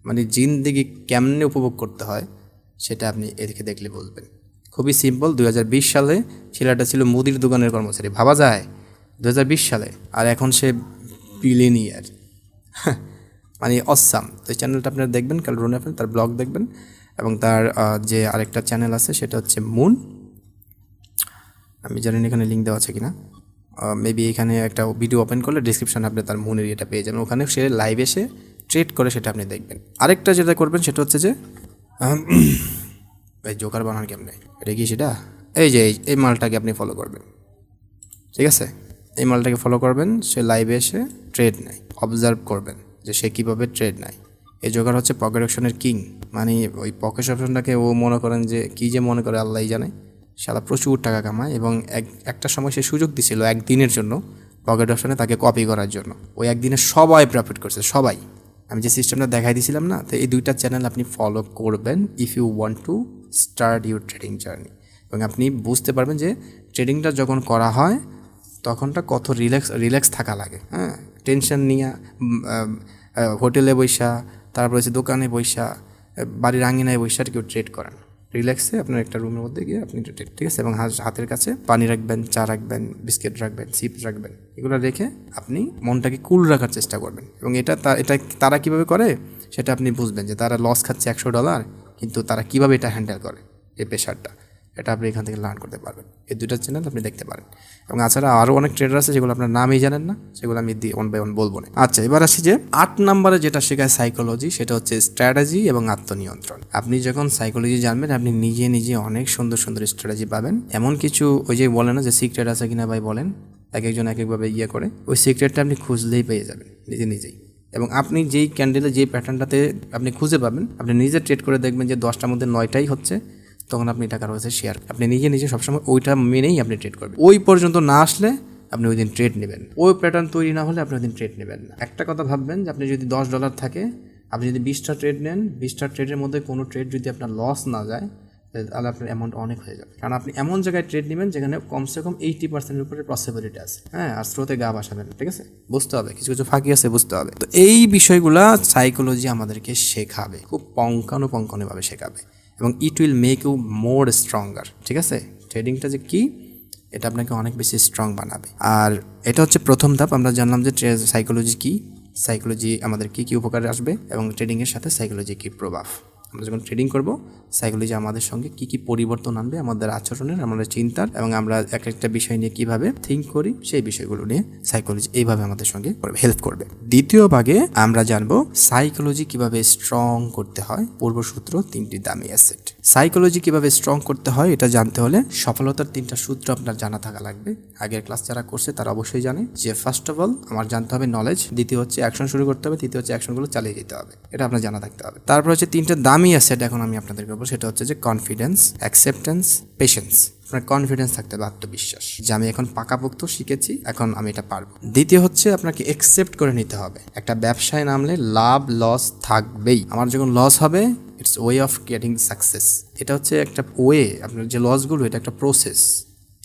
মানে জিন্দেগি কেমনে উপভোগ করতে হয় সেটা আপনি এদিকে দেখলে বলবেন। খুবই সিম্পল। 2020 সালে ছেলেটা ছিল মুদির দোকানের কর্মচারী, ভাবা যায় 2020 সালে, আর এখন সে বিলিনিয়ার। মানে অসাম। তো এই চ্যানেলটা আপনারা দেখবেন, কাল রুনেফেল, তার ব্লগ দেখবেন, এবং তার যে আরেকটা চ্যানেল আছে সেটা হচ্ছে মুন। আমি জানি না এখানে লিঙ্ক দেওয়া আছে কিনা, মেবি এখানে একটা ভিডিও ওপেন করলে ডিসক্রিপশানে আপনি তার মুনের এটা পেয়ে যাবেন, ওখানে সে লাইভ এসে ট্রেড করে, সেটা আপনি দেখবেন। আরেকটা যেটা করবেন সেটা হচ্ছে যে এই জোকার বানান কেমনে, এটা কি সেটা, এই যে এই মালটাকে আপনি ফলো করবেন, ঠিক আছে। এই মালটাকে ফলো করবেন, সে লাইভে এসে ট্রেড নেয়, অবজার্ভ করবেন যে সে কীভাবে ট্রেড নেয়। এই জোকার হচ্ছে পকেট অপশনের কিং, মানে ওই পকেট অপশনটাকে ও মনে করেন যে কী যে মনে করে আল্লাহই জানে, সারা প্রচুর টাকা কামায়। এবং একটা সময় সে সুযোগ দিছিল একদিনের জন্য পকেট অপশনে তাকে কপি করার জন্য, ওই একদিনে সবাই প্রফিট করছে, সবাই। আমি যে সিস্টেমটা দেখাই দিয়েছিলাম না, তো এই 2টা চ্যানেল আপনি ফলো করবেন if you want to start your trading journey. এবং আপনি বুঝতে পারবেন যে ট্রেডিংটা যখন করা হয় তখনটা কত রিল্যাক্স থাকা লাগে। হ্যাঁ, টেনশন নিয়ে হোটেলে বৈশা, তারপর হচ্ছে দোকানে বৈশা, বাড়ির আঙিনায় বৈশা কেউ ট্রেড করেন। রিল্যাক্সে আপনার একটা রুমের মধ্যে গিয়ে আপনি ঠিক আছে, এবং হাতের কাছে পানি রাখবেন, চা রাখবেন, বিস্কিট রাখবেন, চিপস রাখবেন, এগুলো রেখে আপনি মনটাকে কুল রাখার চেষ্টা করবেন। এবং এটা তারা কীভাবে করে সেটা আপনি বুঝবেন, যে তারা লস খাচ্ছে $100, কিন্তু তারা কীভাবে এটা হ্যান্ডেল করে, এই প্রেশারটা, এটা আপনি এখান থেকে লার্ন করতে পারবেন। এই দুইটা চ্যানেল আপনি দেখতে পারেন। এবং এছাড়া আরও অনেক ট্রেডার আছে যেগুলো আপনার নামই জানেন না, সেগুলো আমি ওয়ান বাই ওয়ান বলবো না। আচ্ছা, এবার আসি যে 8 নম্বরে যেটা শেখায় সাইকোলজি, সেটা হচ্ছে স্ট্র্যাটেজি এবং আত্মনিয়ন্ত্রণ। আপনি যখন সাইকোলজি জানবেন, আপনি নিজে নিজে অনেক সুন্দর সুন্দর স্ট্র্যাটেজি পাবেন। এমন কিছু ওই যে বলে না যে সিক্রেট আছে কিনা ভাই বলেন, এক একজন এক একভাবে করে, ওই সিক্রেটটা আপনি খুঁজলেই পেয়ে যাবেন নিজে নিজেই। এবং আপনি যেই ক্যান্ডেলে যেই প্যাটার্নটাতে আপনি খুঁজে পাবেন, আপনি নিজে ট্রেড করে দেখবেন যে 10টার মধ্যে 9টাই হচ্ছে, তখন আপনি টাকা রয়েছে শেয়ার, আপনি নিজে নিজে সবসময় ওইটা মেনেই আপনি ট্রেড করবেন। ওই পর্যন্ত না আসলে আপনি ওই দিন ট্রেড নেবেন, ওই প্যাটার্ন তৈরি না হলে আপনি ওই দিন ট্রেড নেবেন না। একটা কথা ভাববেন যে আপনি যদি $10 থাকে, আপনি যদি 20টা ট্রেড নেন, 20টা ট্রেডের মধ্যে কোনো ট্রেড যদি আপনার লস না যায়, তাহলে আপনার অ্যামাউন্ট অনেক হয়ে যাবে। কারণ আপনি এমন জায়গায় ট্রেড নেবেন যেখানে কমসে কম 80%-এর উপরে পসিবিলিটি আছে। হ্যাঁ, আর স্রোতে গা ভাসাবেন, ঠিক আছে, বুঝতে হবে কিছু কিছু ফাঁকি আছে, বুঝতে হবে। তো এই বিষয়গুলা সাইকোলজি আমাদেরকে শেখাবে, খুব পঙ্কানুপঙ্কানুভাবে শেখাবে, এবং it will make you more stronger. ঠিক আছে, ট্রেডিংটা যে কি, এটা আপনাকে অনেক বেশি স্ট্রং বানাবে। আর এটা হচ্ছে প্রথম ধাপ। আমরা জানলাম যে সাইকোলজি কি, সাইকোলজি আমাদের কী কী উপকারে আসবে, এবং ট্রেডিংয়ের সাথে সাইকোলজি কী প্রভাব। আমরা যখন ট্রেডিং করব, সাইকোলজি আমাদের সঙ্গে কী কী পরিবর্তন আনবে আমাদের আচরণের, আমাদের চিন্তার, এবং আমরা এক একটা বিষয় নিয়ে কীভাবে থিঙ্ক করি, সেই বিষয়গুলো নিয়ে সাইকোলজি এইভাবে আমাদের সঙ্গে হেল্প করবে। দ্বিতীয় ভাগে আমরা জানবো সাইকোলজি কিভাবে স্ট্রং করতে হয়, পূর্বসূত্র 3টি দামি অ্যাসেট। সাইকোলজি কিভাবে স্ট্রং করতে হয় এটা জানতে হলে সফলতার 3টা সূত্র আপনার জানা থাকা লাগবে। আগের ক্লাস যারা করছে তারা অবশ্যই জানে যে ফার্স্ট অফ অল আমার জানতে হবে নলেজ, দ্বিতীয় হচ্ছে অ্যাকশন শুরু করতে হবে, তৃতীয় হচ্ছে অ্যাকশনগুলো চালিয়ে যেতে হবে। এটা আপনার জানা থাকতে হবে। তারপর হচ্ছে 3টা দামি অ্যাসেট এখন আমি আপনাদেরকে বলবো, সেটা হচ্ছে যে কনফিডেন্স, অ্যাকসেপ্টেন্স, পেশেন্স। আপনার কনফিডেন্স থাকতে হবে, আত্মবিশ্বাস, যে আমি এখন পাকাপোক্ত শিখেছি, এখন আমি এটা পারবো। দ্বিতীয় হচ্ছে আপনাকে অ্যাকসেপ্ট করে নিতে হবে, একটা ব্যবসায় নামলে লাভ লস থাকবেই। আমার যখন লস হবে, its way of getting success. এটা হচ্ছে একটা ওয়ে, আপনার যে লসগুলো, এটা একটা প্রসেস,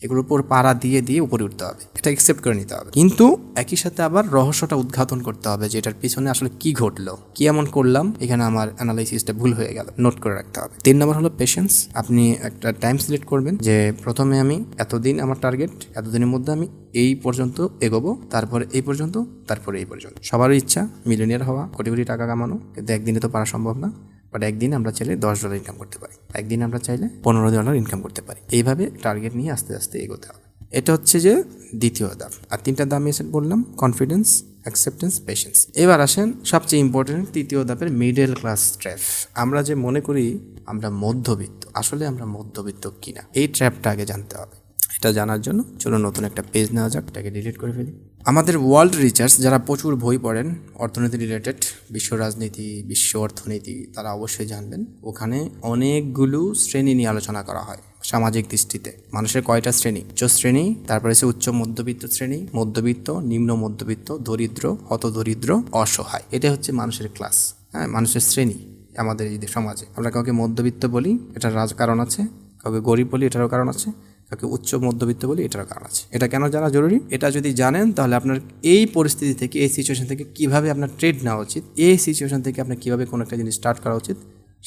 এগুলোর উপর পাড়া দিয়ে দিয়ে উপরে উঠতে হবে, এটা অ্যাকসেপ্ট করে নিতে হবে। কিন্তু একই সাথে আবার রহস্যটা উদ্ঘাটন করতে হবে, যে এটার পিছনে আসলে কি ঘটলো, কি এমন করলাম এখানে আমার অ্যানালাইসিসটা ভুল হয়ে গেল, নোট করে রাখতে হবে। 3 নম্বর হলো পেশেন্স। আপনি একটা টাইম সিলেক্ট করবেন, যে প্রথমে আমি এতদিন আমার টার্গেট, এতদিনের মধ্যে আমি এই পর্যন্ত এগোবো, তারপরে এই পর্যন্ত, তারপরে এই পর্যন্ত। সবারই ইচ্ছা মিলিয়নিয়ার হওয়া, কোটি কোটি টাকা কামানো, কিন্তু একদিনে তো পারা সম্ভব না। বাট একদিন আমরা চাইলে $10 ইনকাম করতে পারি, একদিন আমরা চাইলে $15 ইনকাম করতে পারি। এইভাবে টার্গেট নিয়ে আস্তে আস্তে এগোতে হবে। এটা হচ্ছে যে দ্বিতীয় ধাপ। আর 3টা দাম এসে বললাম, কনফিডেন্স, অ্যাকসেপ্টেন্স, পেশেন্স। এবার আসেন সবচেয়ে ইম্পর্টেন্ট তৃতীয় ধাপের মিডল ক্লাস ট্র্যাপ। আমরা যে মনে করি আমরা মধ্যবিত্ত, আসলে আমরা মধ্যবিত্ত কিনা, এই ট্র্যাপটা আগে জানতে হবে। এটা জানার জন্য চলুন নতুন একটা পেজ নেওয়া যাক, এটাকে ডিলিট করে ফেলি। আমাদের ওয়ার্ল্ড রিচার্স যারা প্রচুর বই পড়েন অর্থনীতি রিলেটেড, বিশ্ব রাজনীতি, বিশ্ব অর্থনীতি, তারা অবশ্যই জানবেন ওখানে অনেকগুলো শ্রেণী নিয়ে আলোচনা করা হয়। সামাজিক দৃষ্টিতে মানুষের কয়টা শ্রেণী? উচ্চ শ্রেণী, তারপরে হচ্ছে উচ্চ মধ্যবিত্ত শ্রেণী, মধ্যবিত্ত, নিম্ন মধ্যবিত্ত, দরিদ্র, হতদরিদ্র, অসহায়। এটা হচ্ছে মানুষের ক্লাস, হ্যাঁ, মানুষের শ্রেণী। আমাদের এই সমাজে আমরা কাউকে মধ্যবিত্ত বলি, এটার কারণ আছে, কাউকে গরিব বলি, এটারও কারণ আছে, কাউকে উচ্চ মধ্যবিত্ত বলি, এটারও কারণ আছে। এটা কেন জানা জরুরি? এটা যদি জানেন তাহলে আপনার এই পরিস্থিতি থেকে, এই সিচুয়েশন থেকে কীভাবে আপনার ট্রেড নেওয়া উচিত, এই সিচুয়েশন থেকে আপনার কীভাবে কোনো একটা জিনিস স্টার্ট করা উচিত,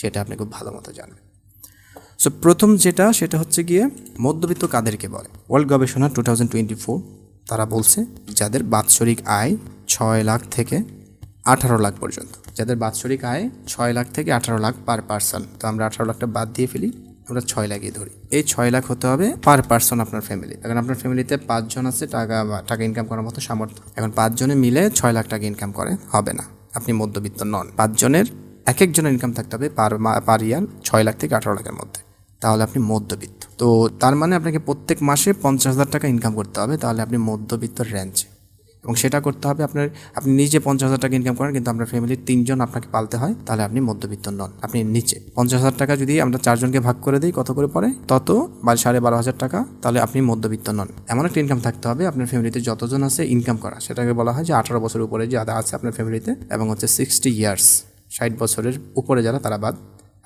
সেটা আপনি খুব ভালো মতো জানবেন। সো প্রথম সেটা হচ্ছে গিয়ে মধ্যবিত্ত কাদেরকে বলে। ওয়ার্ল্ড গবেষণা 2024 তারা বলছে যাদের বাৎসরিক আয় 6 লাখ থেকে 18 লাখ পর্যন্ত, যাদের বাৎসরিক আয় 6 লাখ থেকে 18 লাখ পার পার্সন। তো আমরা 18 লাখটা বাদ দিয়ে ফেলি, আমরা 6 লাখই ধরি। এই 6 লাখ হতে হবে পার পার্সন আপনার ফ্যামিলি। এখন আপনার ফ্যামিলিতে 5 জন আছে, টাকা ইনকাম করার মতো সামর্থ্য। এখন 5 জনে মিলে 6 লাখ টাকা ইনকাম করে, হবে না, আপনি মধ্যবিত্ত নন। 5 জনের এক একজনের ইনকাম থাকতে হবে পার ইয়ার 6 লাখ থেকে 18 লাখের মধ্যে, তাহলে আপনি মধ্যবিত্ত। তো তার মানে আপনাকে প্রত্যেক মাসে 50,000 টাকা ইনকাম করতে হবে, তাহলে আপনি মধ্যবিত্ত রেঞ্জে। এবং সেটা করতে হবে আপনি নিজে 50,000 টাকা ইনকাম করেন, কিন্তু আপনার ফ্যামিলির 3 জন আপনাকে পালতে হয়, তাহলে আপনি মধ্যবিত্ত নন, আপনি নিচে। 50,000 টাকা যদি আমরা 4 জনকে ভাগ করে দিই, কত করে পড়ে? তত 12,500 টাকা, তাহলে আপনি মধ্যবিত্ত নন। এমন একটা ইনকাম থাকতে হবে আপনার ফ্যামিলিতে যতজন আছে ইনকাম করা, সেটাকে বলা হয় যে 18 বছরের উপরে যে আদা আছে আপনার ফ্যামিলিতে, এবং হচ্ছে 60 ইয়ার্স, 60 বছরের উপরে যারা, তারা বাদ,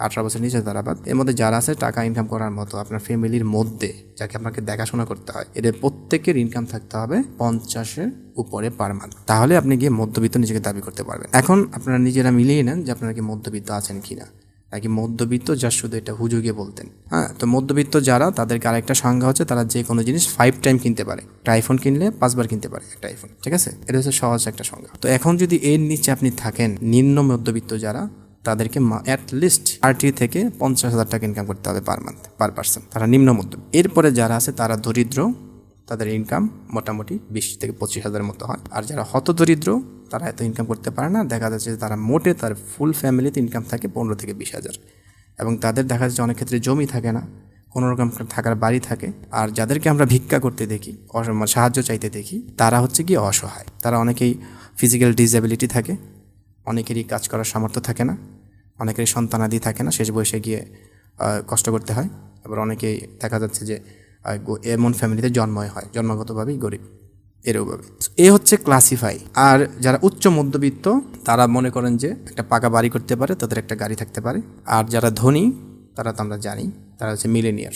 18 বছর নিচে তারা বাদ। এর মধ্যে যারা আছে টাকা ইনকাম করার মতো আপনার ফ্যামিলির মধ্যে, যাকে আপনাকে দেখাশোনা করতে হয়, এদের প্রত্যেকের ইনকাম থাকতে হবে 50-এর উপরে পার মান্থ, তাহলে আপনি গিয়ে মধ্যবিত্ত নিজেকে দাবি করতে পারবেন। এখন আপনারা নিজেরা মিলিয়ে নেন যে আপনারা কি মধ্যবিত্ত আছেন কিনা। নাকি মধ্যবিত্ত যার শুধু এটা হুজুগে বলতেন? হ্যাঁ, তো মধ্যবিত্ত যারা, তাদেরকে আরেকটা সংজ্ঞা হচ্ছে তারা যে কোনো জিনিস 5 টাইম কিনতে পারে। একটা আইফোন কিনলে 5 বার কিনতে পারে একটা আইফোন, ঠিক আছে? এটা হচ্ছে সহজ একটা সংজ্ঞা। তো এখন যদি এর নিচে আপনি থাকেন, নিম্ন মধ্যবিত্ত যারা, তাদেরকে অ্যাটলিস্ট 30 থেকে 50,000 টাকা ইনকাম করতে হবে পার মান্থ, পার পার্সন। তারা নিম্ন মধ্যবিত্ত। এরপরে যারা আছে তারা দরিদ্র, তাদের ইনকাম মোটামুটি 20 থেকে 25,000 মতো হয়। আর যারা হতদরিদ্র, তারা এত ইনকাম করতে পারে না। দেখা যাচ্ছে যে তারা মোটে তার ফুল ফ্যামিলিতে ইনকাম থাকে 15 থেকে 20,000, এবং তাদের দেখা যাচ্ছে অনেক ক্ষেত্রে জমি থাকে না, কোনো রকম থাকার বাড়ি থাকে। আর যাদেরকে আমরা ভিক্ষা করতে দেখি, সাহায্য চাইতে দেখি, তারা হচ্ছে কি অসহায়। তারা অনেকেই ফিজিক্যাল ডিসএবিলিটি থাকে, অনেকেরই কাজ করার সামর্থ্য থাকে না, অনেকেরই সন্তানাদি থাকে না, শেষ বয়সে গিয়ে কষ্ট করতে হয়। আবার অনেকেই দেখা যাচ্ছে যে এমন ফ্যামিলিতে জন্মই হয়, জন্মগতভাবেই গরিব, এরকমভাবে। এ হচ্ছে ক্লাসিফাই। আর যারা উচ্চ মধ্যবিত্ত, তারা মনে করেন যে একটা পাকা বাড়ি করতে পারে, তাদের একটা গাড়ি থাকতে পারে। আর যারা ধনী, তারা তো আমরা জানি তারা হচ্ছে মিলেনিয়ার,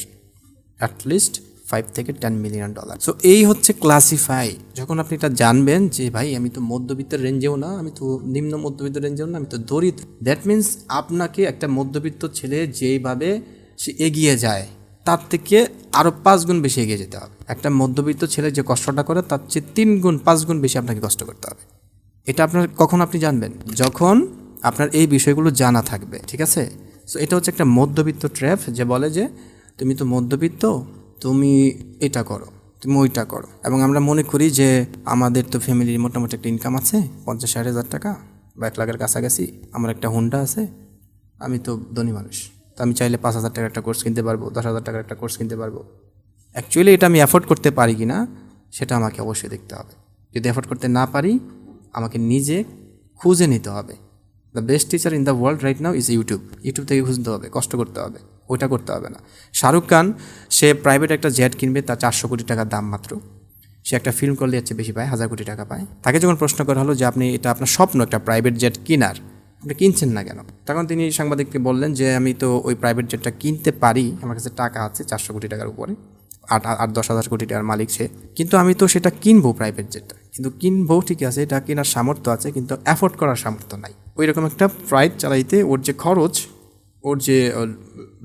অ্যাটলিস্ট 5 থেকে 10 মিলিয়ন ডলার। সো এই হচ্ছে ক্লাসিফাই। যখন আপনি এটা জানবেন যে ভাই আমি তো মধ্যবিত্তের রেঞ্জেও না, আমি তো নিম্ন মধ্যবিত্ত রেঞ্জেও না, আমি তো দরিদ্র, দ্যাট মিনস আপনাকে একটা মধ্যবিত্ত ছেলে যেইভাবে সে এগিয়ে যায় তার থেকে আরও 5 গুণ বেশি এগিয়ে যেতে হবে। একটা মধ্যবিত্ত ছেলে যে কষ্টটা করে তার চেয়ে 3 গুণ 5 গুণ বেশি আপনাকে কষ্ট করতে হবে। এটা আপনার কখন আপনি জানবেন? যখন আপনার এই বিষয়গুলো জানা থাকবে, ঠিক আছে? সো এটা হচ্ছে একটা মধ্যবিত্ত ট্র্যাপ, যে বলে যে তুমি তো মধ্যবিত্ত, তুমি এটা করো, তুমি ওইটা করো। এবং আমরা মনে করি যে আমাদের তো ফ্যামিলির মোটামুটি একটা ইনকাম আছে 50-60 হাজার টাকা বা 1 লাখের কাছাকাছি, আমার একটা হোন্ডা আছে, আমি তো ধনী মানুষ, তো আমি চাইলে 5,000 টাকার একটা কোর্স কিনতে পারবো, 10,000 টাকার একটা কোর্স কিনতে পারবো। অ্যাকচুয়ালি এটা আমি অ্যাফোর্ড করতে পারি কি না সেটা আমাকে অবশ্যই দেখতে হবে। যদি অ্যাফোর্ড করতে না পারি, আমাকে নিজে খুঁজে নিতে হবে। The best teacher in the world right now is YouTube. YouTube থেকে খুঁজতে হবে, কষ্ট করতে হবে, ওইটা করতে হবে না। শাহরুখ খান, সে প্রাইভেট একটা জেট কিনবে, তার 400 কোটি টাকার দাম মাত্র। সে একটা ফিল্ম করলে যাচ্ছে বেশি পায়, 1000 কোটি টাকা পায়। তাকে যখন প্রশ্ন করা হলো যে আপনি এটা আপনার স্বপ্ন একটা প্রাইভেট জেট কেনার, আপনি কিনছেন না কেন? তখন তিনি সাংবাদিককে বললেন যে আমি তো ওই প্রাইভেট জেটটা কিনতে পারি, আমার কাছে টাকা আছে 400 কোটি টাকার উপরে, 8-10 হাজার কোটি টাকার মালিক সে, কিন্তু আমি তো সেটা কিনবো প্রাইভেট জেটটা, কিন্তু কিনবো ঠিক আছে, এটা কেনার সামর্থ্য আছে, কিন্তু অ্যাফোর্ড করার সামর্থ্য নাই। ওই রকম একটা ফ্লাইট চালাইতে ওর যে খরচ, ওর যে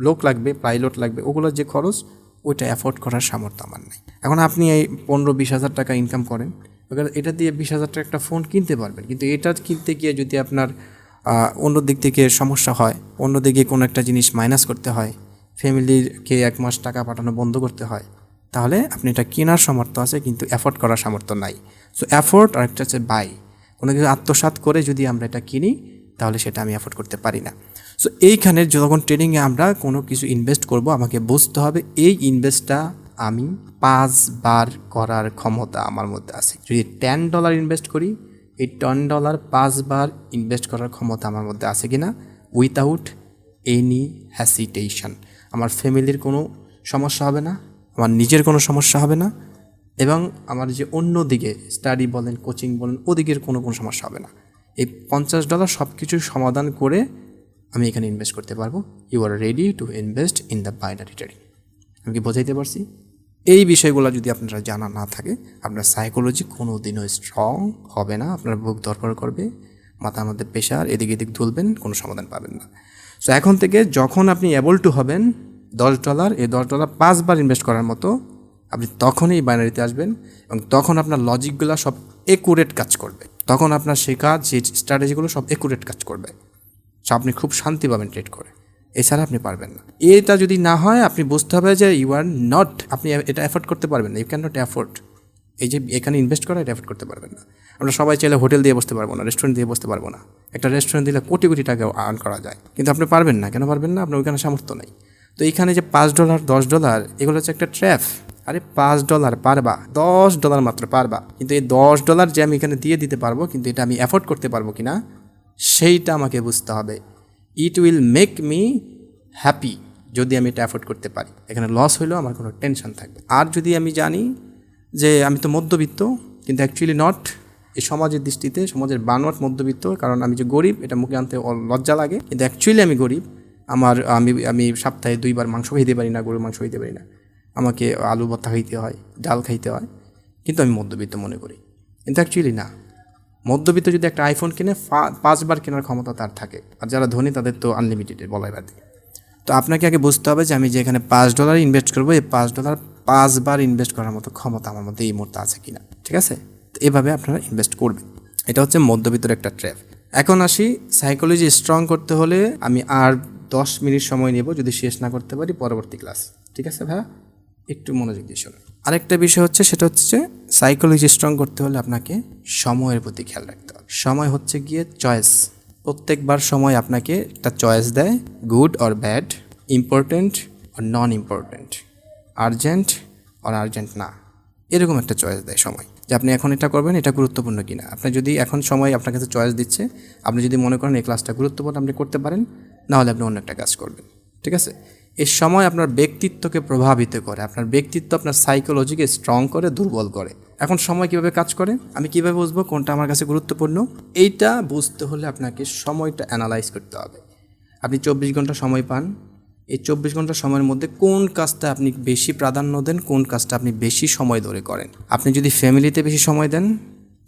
লোক লাগবে, পাইলট লাগবে, ওগুলোর যে খরচ, ওইটা অ্যাফোর্ড করার সামর্থ্য আমার নাই। এখন আপনি এই 15-20 হাজার টাকা ইনকাম করেন, এটা দিয়ে 20 হাজার টাকা একটা ফোন কিনতে পারবেন, কিন্তু এটা কিনতে গিয়ে যদি আপনার অন্য দিক থেকে সমস্যা হয়, অন্যদিকে কোনো একটা জিনিস মাইনাস করতে হয়, ফ্যামিলিকে 1 মাস টাকা পাঠানো বন্ধ করতে হয়, তাহলে আপনি এটা কেনার সামর্থ্য আছে কিন্তু অ্যাফোর্ড করার সামর্থ্য নাই। সো অ্যাফোর্ড আর একটা হচ্ছে বাই। কোনো কিছু আত্মসাৎ করে যদি আমরা এটা কিনি, তাহলে সেটা আমি অ্যাফোর্ড করতে পারি না। সো এইখানে যখন ট্রেডিংয়ে আমরা কোনো কিছু ইনভেস্ট করব, আমাকে বুঝতে হবে এই ইনভেস্টটা আমি 5 বার করার ক্ষমতা আমার মধ্যে আছে। যদি $10 ইনভেস্ট করি, এই $10 5 বার ইনভেস্ট করার ক্ষমতা আমার মধ্যে আছে কিনা, উইথাউট এনি হ্যাসিটেশন। আমার ফ্যামিলির কোনো সমস্যা হবে না, আমার নিজের কোনো সমস্যা হবে না, এবং আমার যে অন্য দিকে স্টাডি বলেন, কোচিং বলেন, ওদিকের কোনো সমস্যা হবে না। এই $50 সব কিছুর সমাধান করে আমি এখানে ইনভেস্ট করতে পারবো। You are ready to invest in the binary trading. আমি কি বোঝাইতে পারছি? এই বিষয়গুলো যদি আপনারা জানা না থাকে, আপনার সাইকোলজি কোনো দিনও স্ট্রং হবে না, আপনার বুক দরকার করবে, মাথার মধ্যে প্রেশার, এদিক এদিক তুলবেন, কোনো সমাধান পাবেন না। সো এখন থেকে যখন আপনি অ্যাবল টু হবেন $10, এই $10 5 বার ইনভেস্ট করার মতো, আপনি তখনই বাইনারিতে আসবেন, এবং তখন আপনার লজিকগুলো সব একুরেট কাজ করবে, তখন আপনার শেখা যে স্ট্র্যাটেজিগুলো সব একুরেট কাজ করবে। সো আপনি খুব শান্তি পাবেন ট্রেড করে, এছাড়া আপনি পারবেন না। এটা যদি না হয়, আপনি বুঝতে হবে যে ইউ আর নট, আপনি এটা অ্যাফোর্ড করতে পারবেন না, ইউ ক্যান নট অ্যাফোর্ড। এই যে এখানে ইনভেস্ট করা, এটা অ্যাফোর্ড করতে পারবেন না। আমরা সবাই চাইলে হোটেল দিয়ে বসতে পারবো না, রেস্টুরেন্ট দিয়ে বসতে পারবো না। একটা রেস্টুরেন্ট দিলে কোটি কোটি টাকা আর্ন করা যায়, কিন্তু আপনি পারবেন না। কেন পারবেন না? আপনার ওইখানে সামর্থ্য নেই। তো এইখানে যে $5, $10, এগুলো হচ্ছে একটা ট্র্যাপ। আরে $5 পারবা, $10 মাত্র পারবা, কিন্তু এই $10 যে আমি এখানে দিয়ে দিতে পারবো, কিন্তু এটা আমি অ্যাফোর্ড করতে পারবো কিনা সেইটা আমাকে বুঝতে হবে। ইট উইল মেক মি হ্যাপি যদি আমি এটা অ্যাফোর্ড করতে পারি। এখানে লস হইলেও আমার কোনো টেনশন থাকবে। আর যদি আমি জানি যে আমি তো মধ্যবিত্ত, কিন্তু অ্যাকচুয়ালি নট, এই সমাজের দৃষ্টিতে, সমাজের বানোয়াট মধ্যবিত্ত, কারণ আমি যে গরিব এটা মুখে আনতে লজ্জা লাগে, কিন্তু অ্যাকচুয়ালি আমি গরিব। আমি সপ্তাহে 2 বার মাংস খাইতে পারি না, গরুর মাংস খাইতে পারি না, আমাকে আলু ভর্তা খাইতে হয়, ডাল খাইতে হয়, কিন্তু আমি মধ্যবিত্ত মনে করি, কিন্তু অ্যাকচুয়ালি না। মধ্যবিত্ত যদি একটা আইফোন কিনে 5 বার কেনার ক্ষমতা তার থাকে, আর যারা ধনী তাদের তো আনলিমিটেড বলাই বাদ। তো আপনাকে আগে বুঝতে হবে যে আমি যে এখানে $5 ইনভেস্ট করবো, এই $5 5 বার ইনভেস্ট করার মতো ক্ষমতা আমার মধ্যে এই মুহূর্তে আছে কিনা, ঠিক আছে? তো এভাবে আপনারা ইনভেস্ট করবেন। এটা হচ্ছে মধ্যবিত্তের একটা ট্র্যাপ। এখন আসি, সাইকোলজি স্ট্রং করতে হলে আমি আর 10 মিনিট সময় নেব, যদি শেষ না করতে পারি পরবর্তী ক্লাস, ঠিক আছে ভাইয়া? একটু মনোযোগ দিয়ে শুনুন। আরেকটা বিষয় হচ্ছে, সেটা হচ্ছে যে সাইকোলজি স্ট্রং করতে হলে আপনাকে সময়ের প্রতি খেয়াল রাখতে হবে। সময় হচ্ছে গিয়ে চয়েস। প্রত্যেকবার সময় আপনাকে একটা চয়েস দেয়, good or bad, important or non important, urgent or urgent না, এরকম একটা চয়েস দেয় সময়, যে আপনি এখন এটা করবেন, এটা গুরুত্বপূর্ণ কিনা। আপনি যদি এখন সময় আপনার কাছে চয়েস দিচ্ছে, আপনি যদি মনে করেন এই ক্লাসটা গুরুত্বপূর্ণ, আপনি করতে পারেন, না হলে আপনি অন্য একটা কাজ করবেন, ঠিক আছে? এই সময় আপনার ব্যক্তিত্বকে প্রভাবিত করে, আপনার ব্যক্তিত্ব আপনার সাইকোলজিকে স্ট্রং করে, দুর্বল করে। এখন সময় কিভাবে কাজ করে, আমি কিভাবে বুঝবো কোনটা আমার কাছে গুরুত্বপূর্ণ? এইটা বুঝতে হলে আপনাকে সময়টা অ্যানালাইজ করতে হবে। আপনি 24 ঘন্টা সময় পান, এই 24 ঘন্টা সময়ের মধ্যে কোন কাজটা আপনি বেশি প্রাধান্য দেন, কোন কাজটা আপনি বেশি সময় ধরে করেন। আপনি যদি ফ্যামিলিতে বেশি সময় দেন,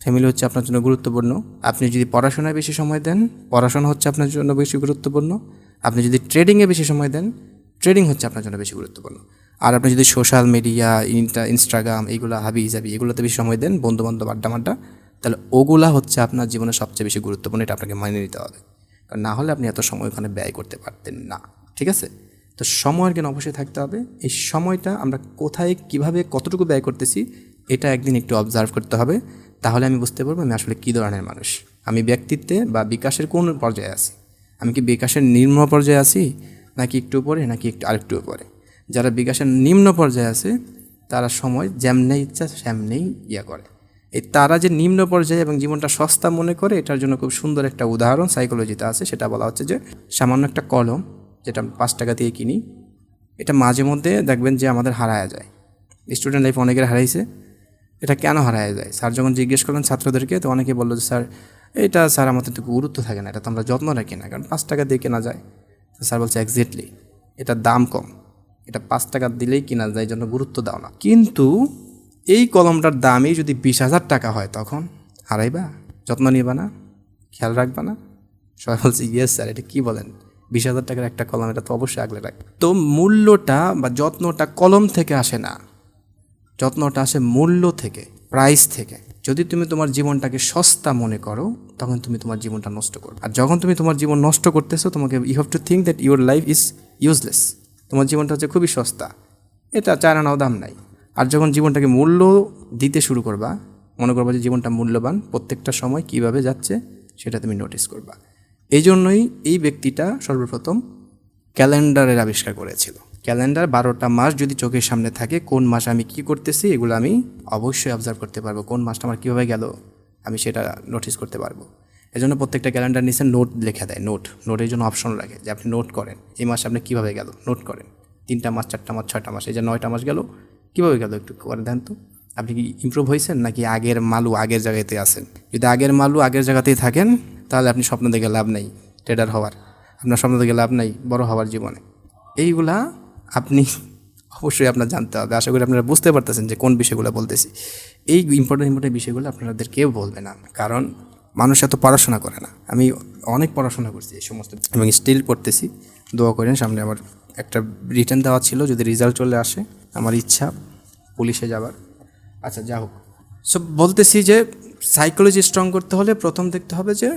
ফ্যামিলি হচ্ছে আপনার জন্য গুরুত্বপূর্ণ। আপনি যদি পড়াশোনায় বেশি সময় দেন, পড়াশোনা হচ্ছে আপনার জন্য বেশি গুরুত্বপূর্ণ। আপনি যদি ট্রেডিংয়ে বেশি সময় দেন, ট্রেডিং হচ্ছে আপনার জন্য বেশি গুরুত্বপূর্ণ। আর আপনি যদি সোশ্যাল মিডিয়া, ইনস্টাগ্রাম, এইগুলো হাবি হিসাবি এগুলোতে বেশি সময় দেন, বন্ধুবান্ধব আড্ডা, তাহলে ওগুলা হচ্ছে আপনার জীবনে সবচেয়ে বেশি গুরুত্বপূর্ণ। এটা আপনাকে মানিয়ে নিতে হবে, কারণ না হলে আপনি এত সময় ওখানে ব্যয় করতে পারতেন না, ঠিক আছে? তো সময়ের জ্ঞান অবশ্যই থাকতে হবে। এই সময়টা আমরা কোথায়, কিভাবে, কতটুকু ব্যয় করতেছি, এটা একদিন একটু অবজার্ভ করতে হবে। তাহলে আমি বুঝতে পারবো আমি আসলে কী ধরনের মানুষ, আমি ব্যক্তিত্বে বা বিকাশের কোন পর্যায়ে আছি। আমি কি বিকাশের নিম্ন পর্যায়ে আছি, নাকি একটু উপরে, নাকি একটু আরেকটু উপরে? যারা বিকাশের নিম্ন পর্যায়ে আছে তারা সময় যেমনেই ইচ্ছা সেমনেই করে। এই তারা যে নিম্ন পর্যায়ে এবং জীবনটা সস্তা মনে করে, এটার জন্য খুব সুন্দর একটা উদাহরণ সাইকোলজিতে আছে। সেটা বলা হচ্ছে যে সামান্য একটা কলম, যেটা 5 টাকা দিয়ে কিনি, এটা মাঝে মধ্যে দেখবেন যে আমাদের হারায়া যায়। স্টুডেন্ট লাইফ অনেকের হারাইছে। এটা কেন হারায়া যায়? স্যার যখন জিজ্ঞেস করলেন ছাত্রদেরকে, তো অনেকে বললো যে স্যার এটা স্যার আমাদের তো গুরুত্ব থাকে না, এটা তো আমরা যত্ন রাখি না, কারণ 5 টাকা দিয়ে কেনা যায়। তো স্যার বলছে এক্স্যাক্টলি, এটার দাম কম, এটা 5 টাকা দিলেই কেনা যায়, এই জন্য গুরুত্ব দাও না। কিন্তু এই কলমটার দামই যদি 20,000 টাকা হয়, তখন হারাইবা? যত্ন নিবা না? খেয়াল রাখবা না? সবাই বলছে ইয়েস স্যার, এটা কী বলেন, 20,000 টাকার একটা কলম, এটা তো অবশ্যই আগলে রাখ। তো মূল্যটা বা যত্নটা কলম থেকে আসে না, যত্নটা আসে মূল্য থেকে, প্রাইস থেকে। যদি তুমি তোমার জীবনটাকে সস্তা মনে করো, তখন তুমি তোমার জীবনটা নষ্ট করো। আর যখন তুমি তোমার জীবন নষ্ট করতেছো, তোমাকে you have to think that your life is useless. তোমার জীবনটা হচ্ছে খুবই সস্তা, এটা 4 আনাও দাম নাই। আর যখন জীবনটাকে মূল্য দিতে শুরু করবা, মনে করবা যে জীবনটা মূল্যবান, প্রত্যেকটা সময় কিভাবে যাচ্ছে সেটা তুমি নোটিস করবা। এই জন্যই এই ব্যক্তিটা সর্বপ্রথম ক্যালেন্ডারের আবিষ্কার করেছিল। ক্যালেন্ডার 12টা মাস যদি চোখের সামনে থাকে, কোন মাসে আমি কী করতেছি এগুলো আমি অবশ্যই অবজার্ভ করতে পারবো। কোন মাসটা আমার কীভাবে গেল আমি সেটা নোটিস করতে পারবো। এই জন্য প্রত্যেকটা ক্যালেন্ডার নিচে নোট লেখা দেয়, নোটের জন্য অপশন রাখে যে আপনি নোট করেন এই মাসে আপনি কীভাবে গেল, নোট করেন। 3টা মাস, 4টা মাস, 6টা মাস, এই যে 9টা মাস গেল, কীভাবে গেল একটু করে দেন তো। আপনি কি ইমপ্রুভ হয়েছেন, নাকি আগের মালু আগের জায়গাতে আছেন? যদি আগের মালু আগের জায়গাতেই থাকেন, তাহলে আপনি স্বপ্ন দেখে লাভ নেই ট্রেডার হওয়ার, আপনার স্বপ্ন দেখে লাভ নেই বড় হওয়ার জীবনে। এইগুলা আপনি অবশ্যই আপনার জানতে হবে। আশা করি আপনারা বুঝতে পারতেছেন যে কোন বিষয়গুলো বলতেছি। এই ইম্পর্টেন্ট বিষয়গুলো আপনাদের কেউ বলবে না, কারণ মানুষ এত পড়াশোনা করে না। আমি অনেক পড়াশোনা করছি এই সমস্ত, এবং স্টিল করতেছি। দোয়া করেন, সামনে আমার একটা রিটার্ন দেওয়া ছিল, যদি রেজাল্ট চলে আসে, আমার ইচ্ছা পুলিশে যাবার। আচ্ছা, যা হোক, সো বলতেছি যে সাইকোলজি স্ট্রং করতে হলে প্রথম দেখতে হবে যে